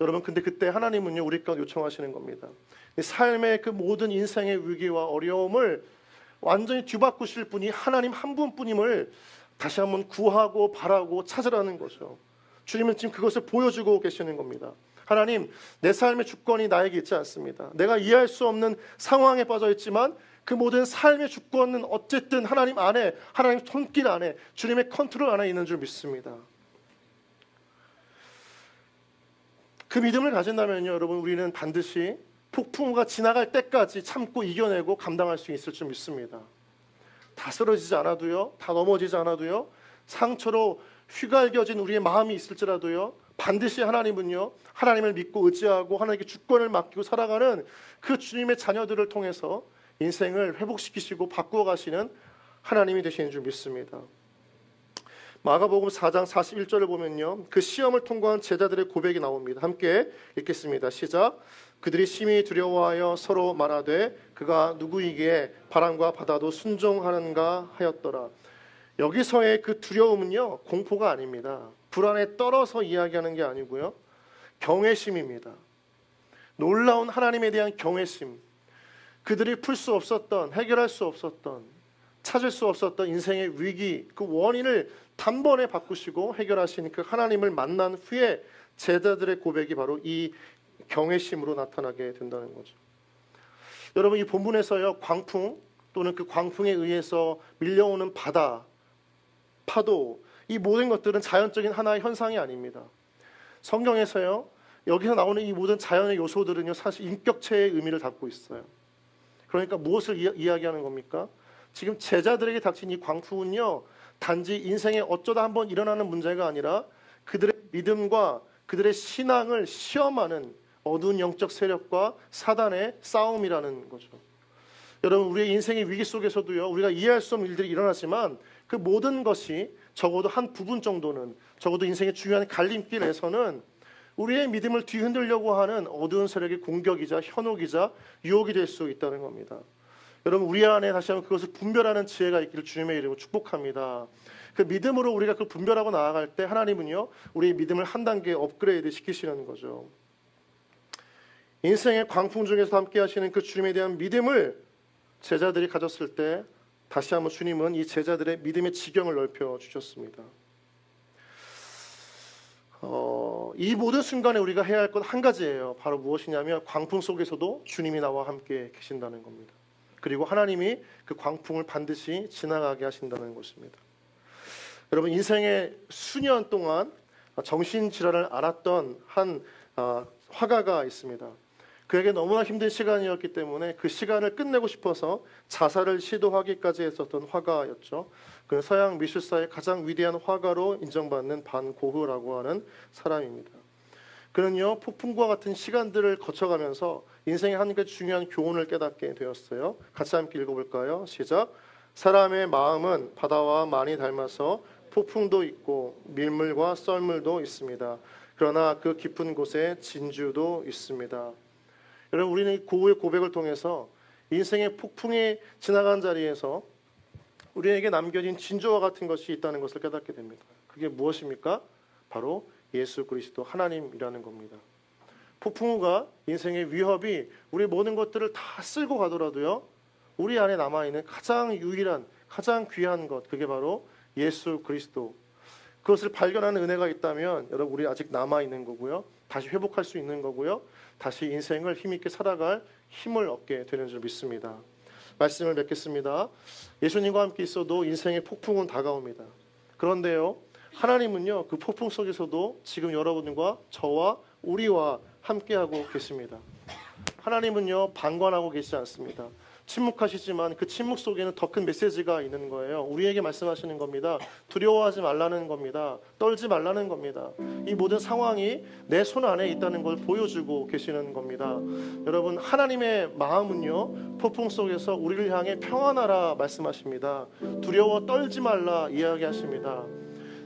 [SPEAKER 1] 여러분, 근데 그때 하나님은요 우리 가운데 요청하시는 겁니다. 삶의 그 모든 인생의 위기와 어려움을 완전히 뒤바꾸실 분이 하나님 한 분뿐임을 다시 한번 구하고 바라고 찾으라는 거죠. 주님은 지금 그것을 보여주고 계시는 겁니다. 하나님, 내 삶의 주권이 나에게 있지 않습니다. 내가 이해할 수 없는 상황에 빠져 있지만 그 모든 삶의 주권은 어쨌든 하나님 안에, 하나님 손길 안에, 주님의 컨트롤 안에 있는 줄 믿습니다. 그 믿음을 가진다면요 여러분, 우리는 반드시 폭풍우가 지나갈 때까지 참고 이겨내고 감당할 수 있을 줄 믿습니다. 다 쓰러지지 않아도요, 다 넘어지지 않아도요, 상처로 휘갈겨진 우리의 마음이 있을지라도요, 반드시 하나님은요 하나님을 믿고 의지하고 하나님께 주권을 맡기고 살아가는 그 주님의 자녀들을 통해서 인생을 회복시키시고 바꾸어 가시는 하나님이 되시는 줄 믿습니다. 마가복음 4장 41절을 보면요 그 시험을 통과한 제자들의 고백이 나옵니다. 함께 읽겠습니다. 시작. 그들이 심히 두려워하여 서로 말하되 그가 누구이기에 바람과 바다도 순종하는가 하였더라. 여기서의 그 두려움은요 공포가 아닙니다. 불안에 떨어서 이야기하는 게 아니고요 경외심입니다. 놀라운 하나님에 대한 경외심, 그들이 풀 수 없었던, 해결할 수 없었던, 찾을 수 없었던 인생의 위기, 그 원인을 단번에 바꾸시고 해결하시는 그 하나님을 만난 후에 제자들의 고백이 바로 이 경외심으로 나타나게 된다는 거죠. 여러분, 이 본문에서요 광풍 또는 그 광풍에 의해서 밀려오는 바다, 파도, 이 모든 것들은 자연적인 하나의 현상이 아닙니다. 성경에서요 여기서 나오는 이 모든 자연의 요소들은요 사실 인격체의 의미를 담고 있어요. 그러니까 무엇을 이야기하는 겁니까? 지금 제자들에게 닥친 이 광풍은요 단지 인생에 어쩌다 한번 일어나는 문제가 아니라 그들의 믿음과 그들의 신앙을 시험하는 어두운 영적 세력과 사단의 싸움이라는 거죠. 여러분, 우리의 인생의 위기 속에서도요, 우리가 이해할 수 없는 일들이 일어나지만 그 모든 것이 적어도 한 부분 정도는, 적어도 인생의 중요한 갈림길에서는 우리의 믿음을 뒤흔들려고 하는 어두운 세력의 공격이자 현혹이자 유혹이 될 수 있다는 겁니다. 여러분, 우리 안에 다시 한번 그것을 분별하는 지혜가 있기를 주님의 이름으로 축복합니다. 그 믿음으로 우리가 그걸 분별하고 나아갈 때 하나님은요, 우리의 믿음을 한 단계 업그레이드 시키시는 거죠. 인생의 광풍 중에서 함께 하시는 그 주님에 대한 믿음을 제자들이 가졌을 때 다시 한번 주님은 이 제자들의 믿음의 지경을 넓혀 주셨습니다. 이 모든 순간에 우리가 해야 할 것 한 가지예요. 바로 무엇이냐면 광풍 속에서도 주님이 나와 함께 계신다는 겁니다. 그리고 하나님이 그 광풍을 반드시 지나가게 하신다는 것입니다. 여러분, 인생의 수년 동안 정신질환을 앓았던 한 화가가 있습니다. 그에게 너무나 힘든 시간이었기 때문에 그 시간을 끝내고 싶어서 자살을 시도하기까지 했었던 화가였죠. 그는 서양 미술사의 가장 위대한 화가로 인정받는 반 고흐라고 하는 사람입니다. 그는요, 폭풍과 같은 시간들을 거쳐가면서 인생의 한 가지 중요한 교훈을 깨닫게 되었어요. 같이 함께 읽어볼까요? 시작. 사람의 마음은 바다와 많이 닮아서 폭풍도 있고 밀물과 썰물도 있습니다. 그러나 그 깊은 곳에 진주도 있습니다. 여러분, 우리는 고흐의 고백을 통해서 인생의 폭풍이 지나간 자리에서 우리에게 남겨진 진주와 같은 것이 있다는 것을 깨닫게 됩니다. 그게 무엇입니까? 바로 예수 그리스도 하나님이라는 겁니다. 폭풍우가 인생의 위협이 우리 모든 것들을 다 쓸고 가더라도요, 우리 안에 남아있는 가장 유일한, 가장 귀한 것, 그게 바로 예수 그리스도. 그것을 발견하는 은혜가 있다면 여러분, 우리 아직 남아있는 거고요, 다시 회복할 수 있는 거고요, 다시 인생을 힘있게 살아갈 힘을 얻게 되는 줄 믿습니다. 말씀을 맺겠습니다. 예수님과 함께 있어도 인생의 폭풍은 다가옵니다. 그런데요, 하나님은요, 그 폭풍 속에서도 지금 여러분과 저와 우리와 함께하고 계십니다. 하나님은요, 방관하고 계시지 않습니다. 침묵하시지만 그 침묵 속에는 더 큰 메시지가 있는 거예요. 우리에게 말씀하시는 겁니다. 두려워하지 말라는 겁니다. 떨지 말라는 겁니다. 이 모든 상황이 내 손 안에 있다는 걸 보여주고 계시는 겁니다. 여러분, 하나님의 마음은요, 폭풍 속에서 우리를 향해 평안하라 말씀하십니다. 두려워 떨지 말라 이야기하십니다.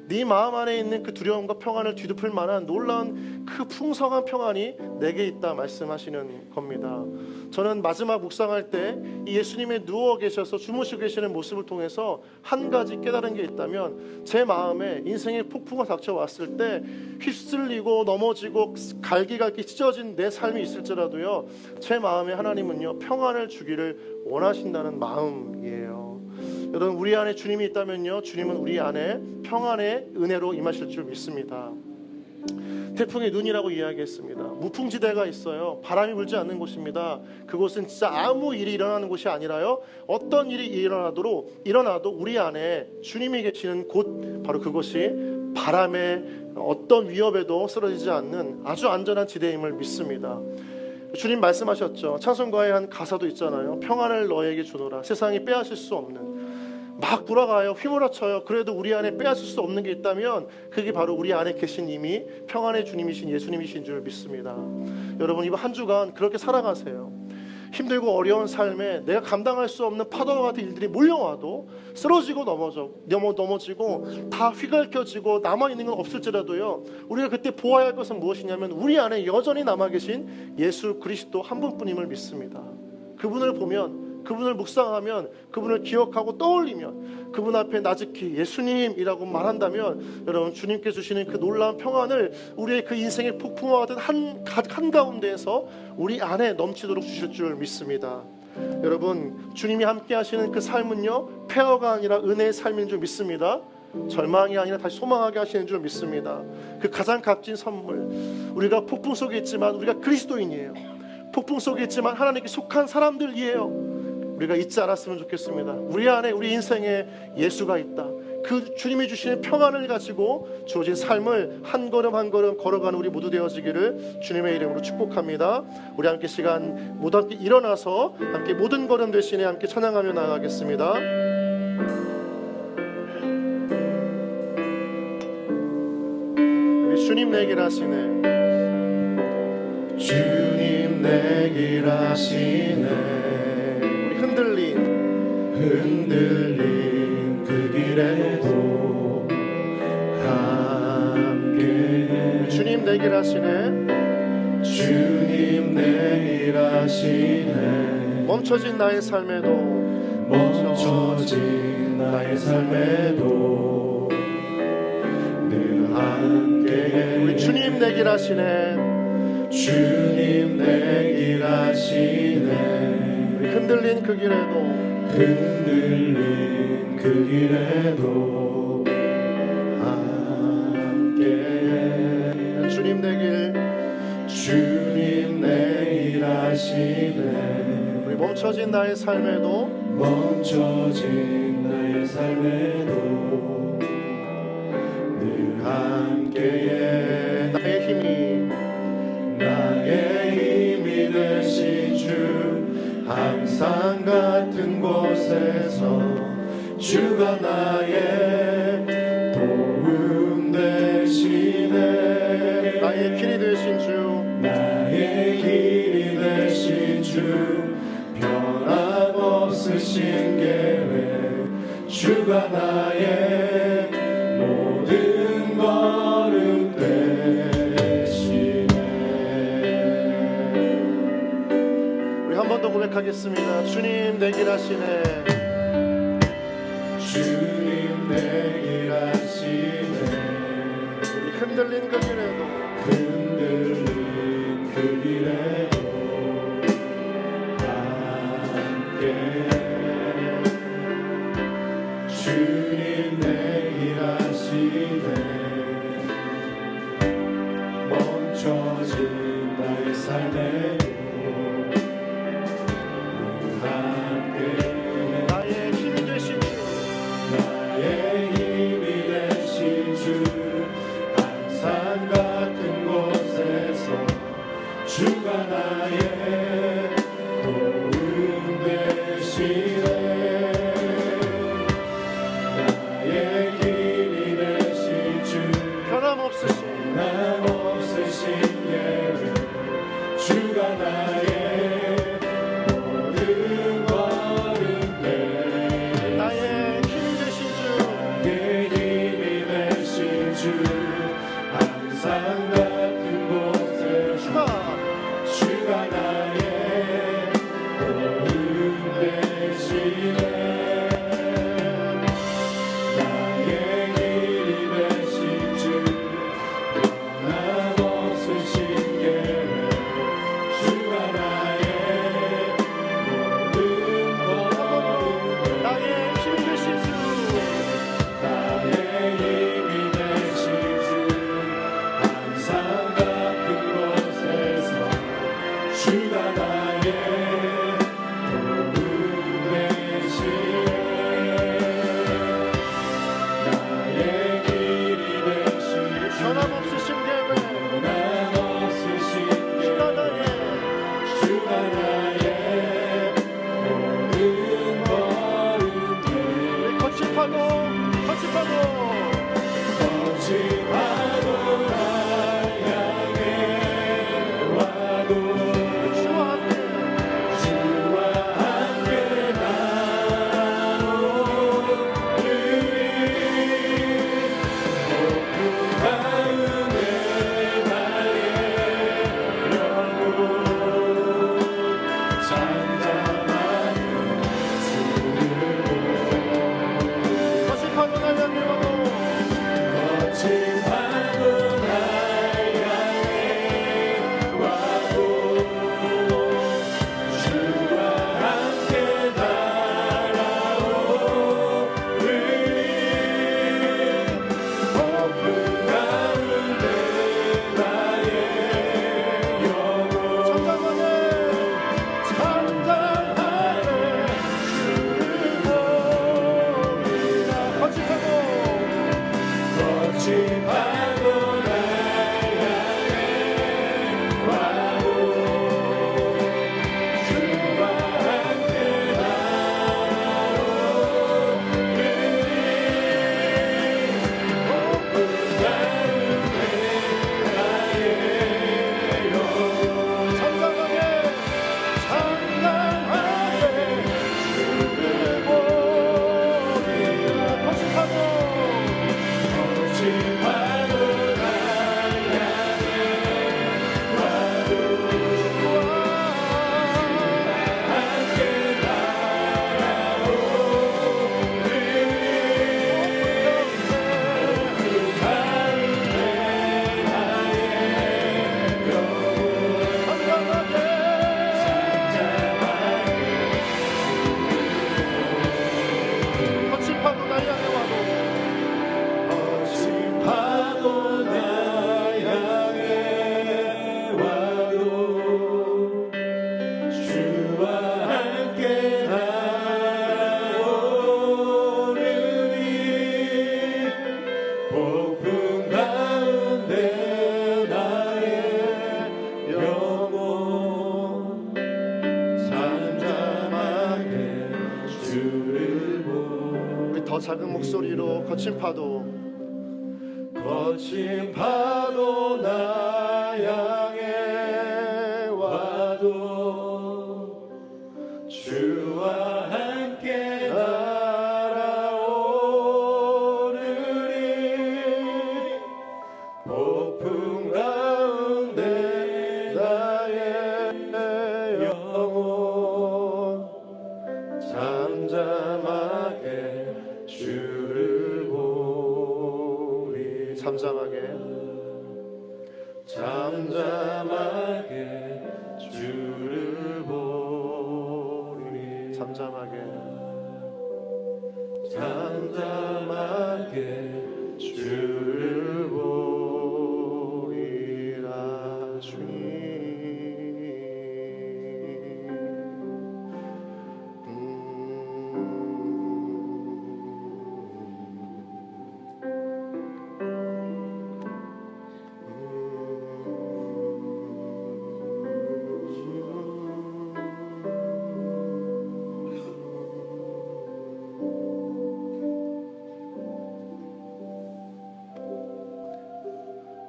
[SPEAKER 1] 네 마음 안에 있는 그 두려움과 평안을 뒤덮을 만한 놀라운 그 풍성한 평안이 내게 있다 말씀하시는 겁니다. 저는 마지막 묵상할 때 이 예수님의 누워 계셔서 주무시고 계시는 모습을 통해서 한 가지 깨달은 게 있다면, 제 마음에 인생의 폭풍가 닥쳐왔을 때 휩쓸리고 넘어지고 갈기갈기 찢어진 내 삶이 있을지라도요, 제 마음에 하나님은요, 평안을 주기를 원하신다는 마음이에요. 여러분, 우리 안에 주님이 있다면요, 주님은 우리 안에 평안의 은혜로 임하실 줄 믿습니다. 태풍의 눈이라고 이야기했습니다. 무풍지대가 있어요. 바람이 불지 않는 곳입니다. 그곳은 진짜 아무 일이 일어나는 곳이 아니라요, 어떤 일이 일어나도 우리 안에 주님이 계시는 곳, 바로 그것이 바람의 어떤 위협에도 쓰러지지 않는 아주 안전한 지대임을 믿습니다. 주님 말씀하셨죠. 찬송가의 한 가사도 있잖아요. 평안을 너에게 주노라. 세상이 빼앗을 수 없는. 막 돌아가요. 휘몰아쳐요. 그래도 우리 안에 빼앗을 수 없는 게 있다면 그게 바로 우리 안에 계신 이미 평안의 주님이신 예수님이신 줄 믿습니다. 여러분, 이번 한 주간 그렇게 살아가세요. 힘들고 어려운 삶에 내가 감당할 수 없는 파도와 같은 일들이 몰려와도 쓰러지고 넘어지고 다 휘갈겨지고 남아있는 건 없을지라도요, 우리가 그때 보아야 할 것은 무엇이냐면 우리 안에 여전히 남아 계신 예수 그리스도 한 분뿐임을 믿습니다. 그분을 보면, 그분을 묵상하면, 그분을 기억하고 떠올리면, 그분 앞에 나직히 예수님이라고 말한다면, 여러분, 주님께 주시는 그 놀라운 평안을 우리의 그 인생의 폭풍과 같은 한가운데에서 우리 안에 넘치도록 주실 줄 믿습니다. 여러분, 주님이 함께 하시는 그 삶은요, 폐허가 아니라 은혜의 삶인 줄 믿습니다. 절망이 아니라 다시 소망하게 하시는 줄 믿습니다. 그 가장 값진 선물, 우리가 폭풍 속에 있지만 우리가 그리스도인이에요. 폭풍 속에 있지만 하나님께 속한 사람들이에요. 우리가 잊지 않았으면 좋겠습니다. 우리 안에, 우리 인생에 예수가 있다. 그 주님이 주시는 평안을 가지고 주어진 삶을 한 걸음 한 걸음 걸어가는 우리 모두 되어지기를 주님의 이름으로 축복합니다. 우리 함께 시간 모두 함께 일어나서 함께 모든 걸음 대신에 함께 찬양하며 나아가겠습니다. 우리 주님 내 길 하시네. 주님 내 길 하시네. 우리 흔들려 흔들린 그 길에도 함께 주님 내 길 하시네 주님 내 길 하시네 멈춰진 나의 삶에도 멈춰진 나의 삶에도 늘 함께 우리 주님 내 길 하시네 주님 내 길 하시네 우리 흔들린 그 길에도 흔들린 그 길에도 함께 주님 내 길 주님 내 길 하시네 우리 멈춰진 나의 삶에도 멈춰진 나의 삶에도 늘 함께해 나의 힘이 되신 주 항상 같은 곳에서 주가 나의 도움 되시네 나의 길이 되신 주 나의 길이 되신 주 변함없으신 계획 주가 나의 모든 걸음 되시네 우리 한 번 더 고백하겠습니다 주님 내 길 하시네 주님 내 길 하시네 우리 흔들린 그 길에도 흔들린 그 길에도 주님 내 길 하시네 멈춰진 나의 삶에도 함께 나의 힘이 되신 주 나의 힘이 되신 주 항상 같은 곳에서 주가 나의 도움 되시네 나의 길이 되신 우리 더 작은 목소리로 거친 파도 나 향해 와도 주와 함께 날아오르리 폭풍 가운데 나의 영혼 잠잠하게 주를 보리 잠잠하게 주를 보리 잠잠하게 주를 보리라 주님.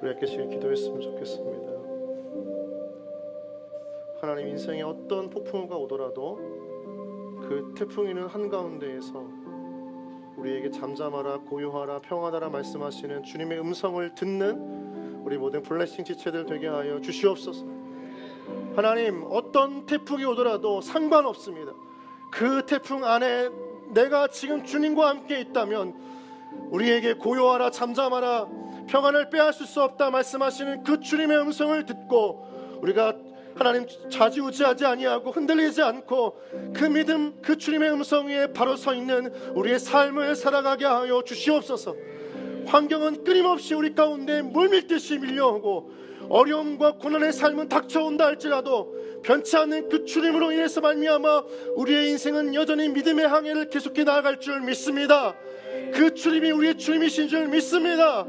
[SPEAKER 1] 우리 함께 지금 기도했으면 좋겠습니다. 하나님, 인생에 어떤 폭풍우가 오더라도 그 태풍이는 한가운데에서 우리에게 잠잠하라, 고요하라, 평안하라 말씀하시는 주님의 음성을 듣는 우리 모든 블레싱 지체들 되게 하여 주시옵소서. 하나님, 어떤 태풍이 오더라도 상관없습니다. 그 태풍 안에 내가 지금 주님과 함께 있다면 우리에게 고요하라, 잠잠하라, 평안을 빼앗을 수 없다 말씀하시는 그 주님의 음성을 듣고 우리가 하나님 좌지우지하지 아니하고 흔들리지 않고 그 믿음, 그 주님의 음성 위에 바로 서 있는 우리의 삶을 살아가게 하여 주시옵소서. 환경은 끊임없이 우리 가운데 물밀듯이 밀려오고 어려움과 고난의 삶은 닥쳐온다 할지라도 변치 않는 그 주님으로 인해서 말미암아 우리의 인생은 여전히 믿음의 항해를 계속해 나아갈 줄 믿습니다. 그 주님이 우리의 주님이신 줄 믿습니다.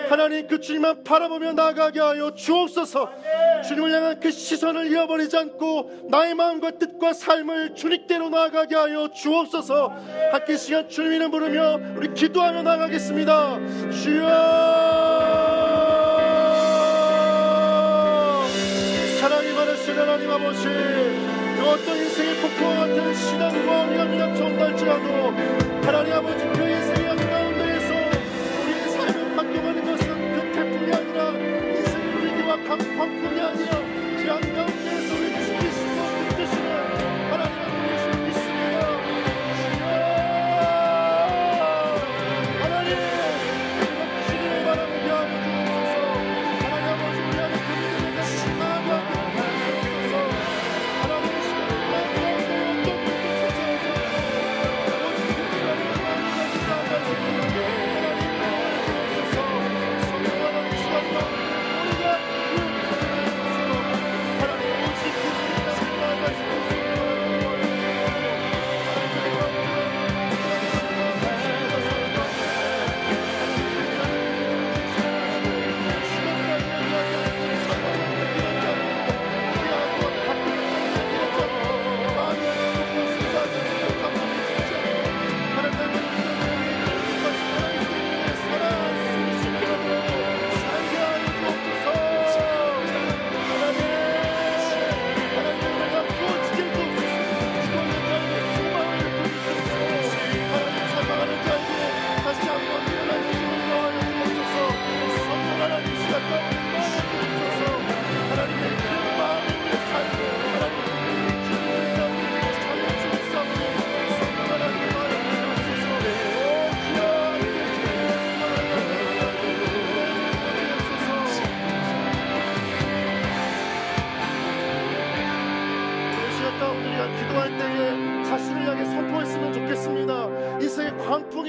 [SPEAKER 1] 하나님, 그 주님만 바라보며 나아가게 하여 주옵소서. 주님을 향한 그 시선을 잃어버리지 않고 나의 마음과 뜻과 삶을 주님께로 나아가게 하여 주옵소서. 함께 시간 주님 이름 부르며 우리 기도하며 나아가겠습니다. 주여, 사랑이 많으신 하나님 아버지, 그 어떤 인생의 폭풍과 같은 시련과 어려움이 닥쳐온다 할지라도 하나님 아버지, 그 인생의 한가운데에서 우리의 삶을 바뀌어가는 것은 그 태풍이 아니라 인생의 위기와 광풍이 아니라 그 한가운데에서 우리 주님이시고 붙드시는 하나님 아버지 믿습니다. 하나님, 주님의 바람을 위하여 주옵소서. 하나님 아버지, 우리 안에 그 믿음의 심하게 하여 주옵소서. 하나님의 시간을 위하여 어떤 믿음을 찾아오소서.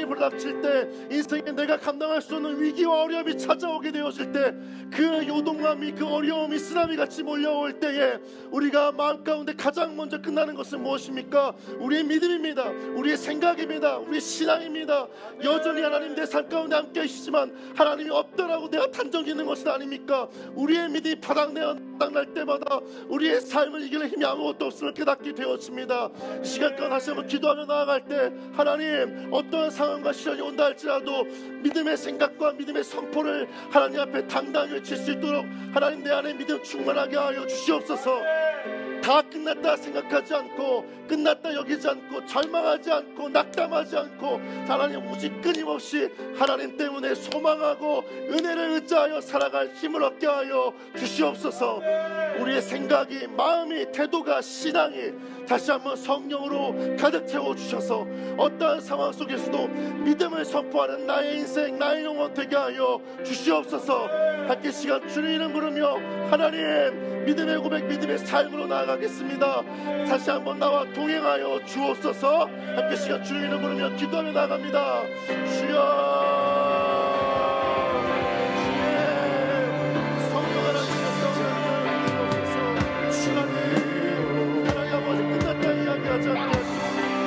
[SPEAKER 1] 불닥칠 때, 인생에 내가 감당할 수 없는 위기와 어려움이 찾아오게 되어질 때, 그 요동함이, 그 어려움이 쓰나미같이 몰려올 때에 우리가 마음 가운데 가장 먼저 끝나는 것은 무엇입니까? 우리의 믿음입니다. 우리의 생각입니다. 우리의 신앙입니다. 여전히 하나님 내 삶 가운데 함께 계시지만 하나님이 없더라고 내가 단정짓는 것은 아닙니까? 우리의 믿음이 바닥날 때마다 우리의 삶을 이기는 힘이 아무것도 없음을 깨닫게 되었습니다. 이 시간 동안 다시 한번 기도하며 나아갈 때, 하나님 어떠한 상황과 시련이 온다 할지라도 믿음의 생각과 믿음의 선포를 하나님 앞에 당당히 외칠 수 있도록 하나님 내 안에 믿음 충만하게 하여 주시옵소서. 다 끝났다 생각하지 않고, 끝났다 여기지 않고, 절망하지 않고, 낙담하지 않고, 하나님 오직 끊임없이 하나님 때문에 소망하고 은혜를 의지하여 살아갈 힘을 얻게 하여 주시옵소서. 우리의 생각이, 마음이, 태도가, 신앙이 다시 한번 성령으로 가득 채워주셔서 어떠한 상황 속에서도 믿음을 선포하는 나의 인생, 나의 영혼 되게 하여 주시옵소서. 함께 시간 주의 이름 부르며 하나님 믿음의 고백, 믿음의 삶으로 나아가겠습니다. 다시 한번 나와 동행하여 주옵소서. 함께 시간 주의 이름 부르며 기도하며 나아갑니다. 주여,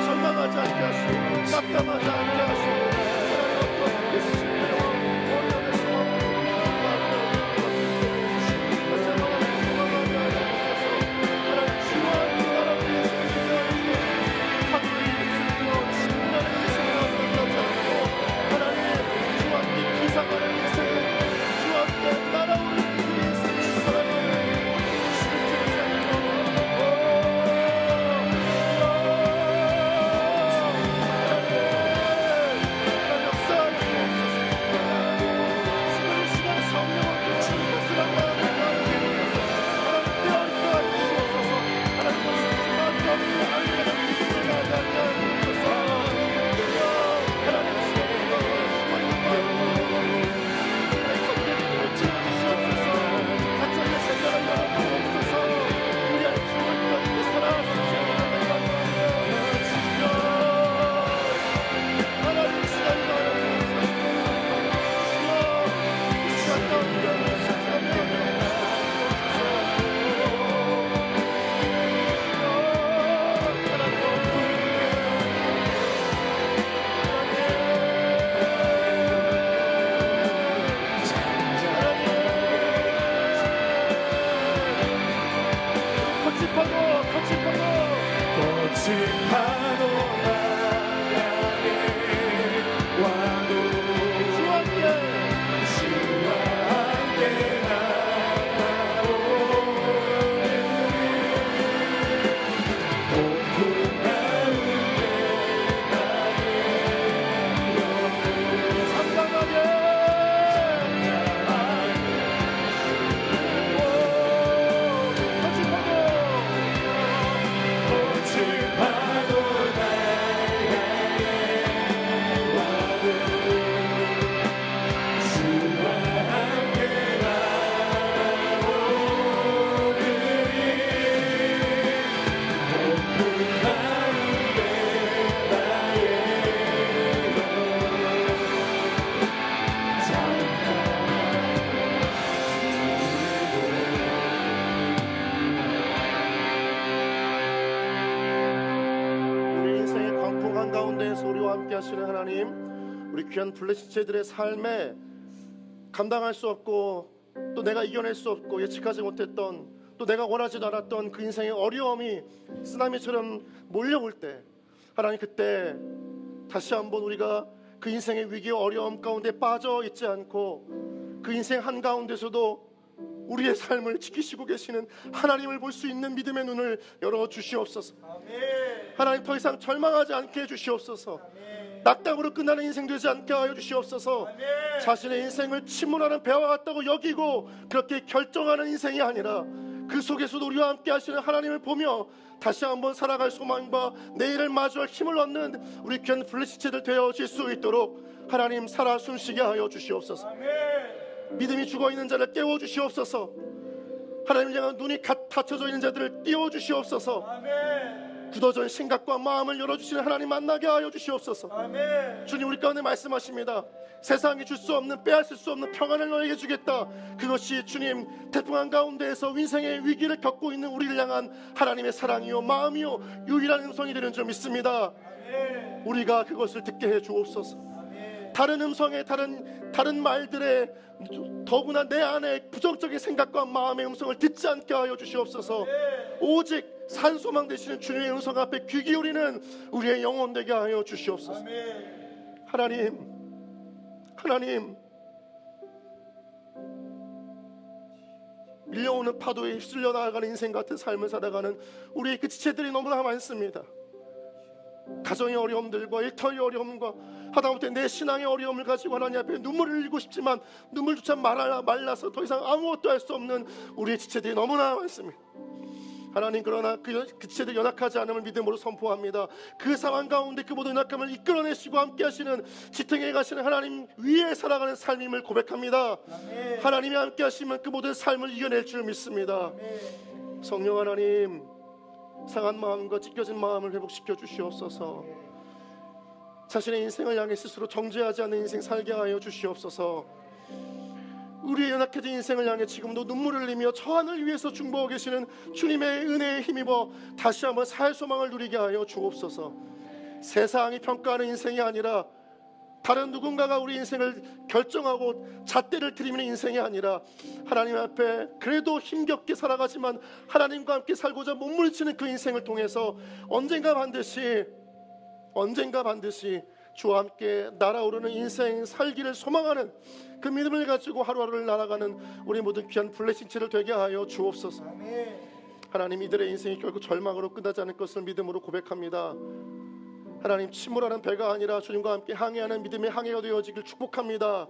[SPEAKER 1] 절망하지 않게 하시고 낙담하지 않게 하시고 우리 귀한 블레시체들의 삶에 감당할 수 없고 또 내가 이겨낼 수 없고 예측하지 못했던 또 내가 원하지도 않았던 그 인생의 어려움이 쓰나미처럼 몰려올 때, 하나님 그때 다시 한번 우리가 그 인생의 위기와 어려움 가운데 빠져 있지 않고 그 인생 한가운데서도 우리의 삶을 지키시고 계시는 하나님을 볼 수 있는 믿음의 눈을 열어주시옵소서. 하나님 더 이상 절망하지 않게 해주시옵소서. 낙담으로 끝나는 인생 되지 않게 하여 주시옵소서. 자신의 인생을 침몰하는 배와 같다고 여기고 그렇게 결정하는 인생이 아니라 그 속에서도 우리와 함께 하시는 하나님을 보며 다시 한번 살아갈 소망과 내일을 마주할 힘을 얻는 우리 귀한 블레시체들 되어질 수 있도록 하나님 살아 숨쉬게 하여 주시옵소서. 믿음이 죽어있는 자를 깨워주시옵소서. 하나님 향한 눈이 닫혀져 있는 자들을 띄워주시옵소서. 굳어진 생각과 마음을 열어주시는 하나님 만나게 하여 주시옵소서.
[SPEAKER 2] 아멘.
[SPEAKER 1] 주님, 우리 가운데 말씀하십니다. 세상이 줄 수 없는, 빼앗을 수 없는 평안을 너에게 주겠다. 그것이 주님 태풍한 가운데에서 인생의 위기를 겪고 있는 우리를 향한 하나님의 사랑이요 마음이요 유일한 음성이 되는 줄 믿습니다.
[SPEAKER 2] 아멘.
[SPEAKER 1] 우리가 그것을 듣게 해 주옵소서.
[SPEAKER 2] 아멘.
[SPEAKER 1] 다른 음성에 다른 말들에 더구나 내 안에 부정적인 생각과 마음의 음성을 듣지 않게 하여 주시옵소서. 오직 산소망 되시는 주님의 음성 앞에 귀 기울이는 우리의 영혼 되게 하여 주시옵소서.
[SPEAKER 2] 아멘.
[SPEAKER 1] 하나님, 밀려오는 파도에 휩쓸려 나아가는 인생 같은 삶을 살아가는 우리의 그 지체들이 너무나 많습니다. 가정의 어려움들과 일터의 어려움과 하다못해 내 신앙의 어려움을 가지고 하나님 앞에 눈물을 흘리고 싶지만 눈물조차 말라서 더 이상 아무것도 할 수 없는 우리의 지체들이 너무나 많습니다. 하나님, 그러나 그 지체들 연약하지 않음을 믿음으로 선포합니다. 그 상황 가운데 그 모든 연약함을 이끌어내시고 함께 하시는 지탱해 가시는 하나님 위에 살아가는 삶임을 고백합니다.
[SPEAKER 2] 아멘.
[SPEAKER 1] 하나님이 함께 하시면 그 모든 삶을 이겨낼 줄 믿습니다.
[SPEAKER 2] 아멘.
[SPEAKER 1] 성령 하나님, 상한 마음과 찢겨진 마음을 회복시켜 주시옵소서. 자신의 인생을 향해 스스로 정죄하지 않는 인생 살게 하여 주시옵소서. 우리의 연약해진 인생을 향해 지금도 눈물을 흘리며 저 하늘 위에서 중보하고 계시는 주님의 은혜에 힘입어 다시 한번 살 소망을 누리게 하여 주옵소서. 세상이 평가하는 인생이 아니라 다른 누군가가 우리 인생을 결정하고 잣대를 들이미는 인생이 아니라 하나님 앞에 그래도 힘겹게 살아가지만 하나님과 함께 살고자 몸부림치는 그 인생을 통해서 언젠가 반드시 주와 함께 날아오르는 인생 살기를 소망하는 그 믿음을 가지고 하루하루를 날아가는 우리 모든 귀한 블레싱체를 되게 하여 주옵소서.
[SPEAKER 2] 아멘.
[SPEAKER 1] 하나님, 이들의 인생이 결국 절망으로 끝나지 않을 것을 믿음으로 고백합니다. 하나님, 침몰하는 배가 아니라 주님과 함께 항해하는 믿음의 항해가 되어지길 축복합니다.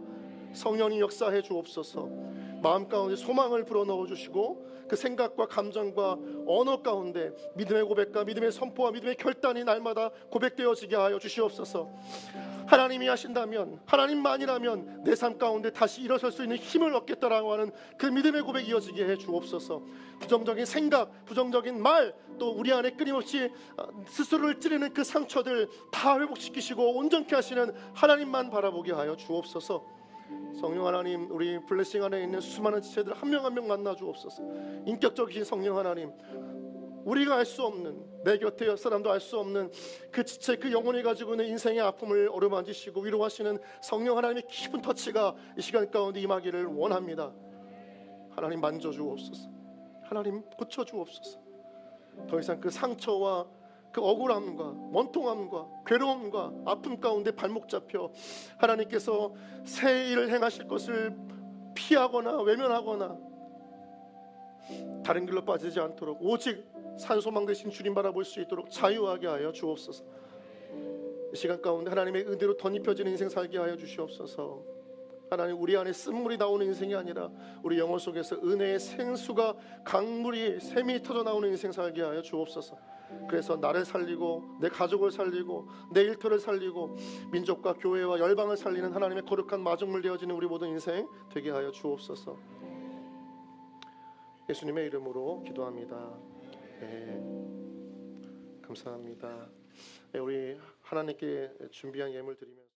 [SPEAKER 1] 성령이 역사해 주옵소서. 마음 가운데 소망을 불어넣어 주시고 그 생각과 감정과 언어 가운데 믿음의 고백과 믿음의 선포와 믿음의 결단이 날마다 고백되어지게 하여 주시옵소서. 하나님이 하신다면, 하나님만이라면 내 삶 가운데 다시 일어설 수 있는 힘을 얻겠다라고 하는 그 믿음의 고백이 이어지게 해 주옵소서. 부정적인 생각, 부정적인 말, 또 우리 안에 끊임없이 스스로를 찌르는 그 상처들 다 회복시키시고 온전케 하시는 하나님만 바라보게 하여 주옵소서. 성령 하나님, 우리 블레싱 안에 있는 수많은 지체들 한 명 한 명 만나 주옵소서. 인격적이신 성령 하나님, 우리가 알 수 없는, 내 곁에 옆 사람도 알 수 없는 그 지체, 그 영혼이 가지고 있는 인생의 아픔을 어루만지시고 위로하시는 성령 하나님의 깊은 터치가 이 시간 가운데 임하기를 원합니다. 하나님, 만져주옵소서. 하나님, 고쳐주옵소서. 더 이상 그 상처와 그 억울함과 원통함과 괴로움과 아픔 가운데 발목 잡혀 하나님께서 새 일을 행하실 것을 피하거나 외면하거나 다른 길로 빠지지 않도록 오직 산소망 되신 주님 바라볼 수 있도록 자유하게 하여 주옵소서. 이 시간 가운데 하나님의 은혜로 덧입혀지는 인생 살게 하여 주시옵소서. 하나님, 우리 안에 쓴물이 나오는 인생이 아니라 우리 영혼 속에서 은혜의 생수가 강물이 샘이 터져 나오는 인생 살게 하여 주옵소서. 그래서 나를 살리고 내 가족을 살리고 내 일터를 살리고 민족과 교회와 열방을 살리는 하나님의 거룩한 마중물 되어지는 우리 모든 인생 되게 하여 주옵소서. 예수님의 이름으로 기도합니다. 네, 감사합니다. 네, 우리 하나님께 준비한 예물 드리면서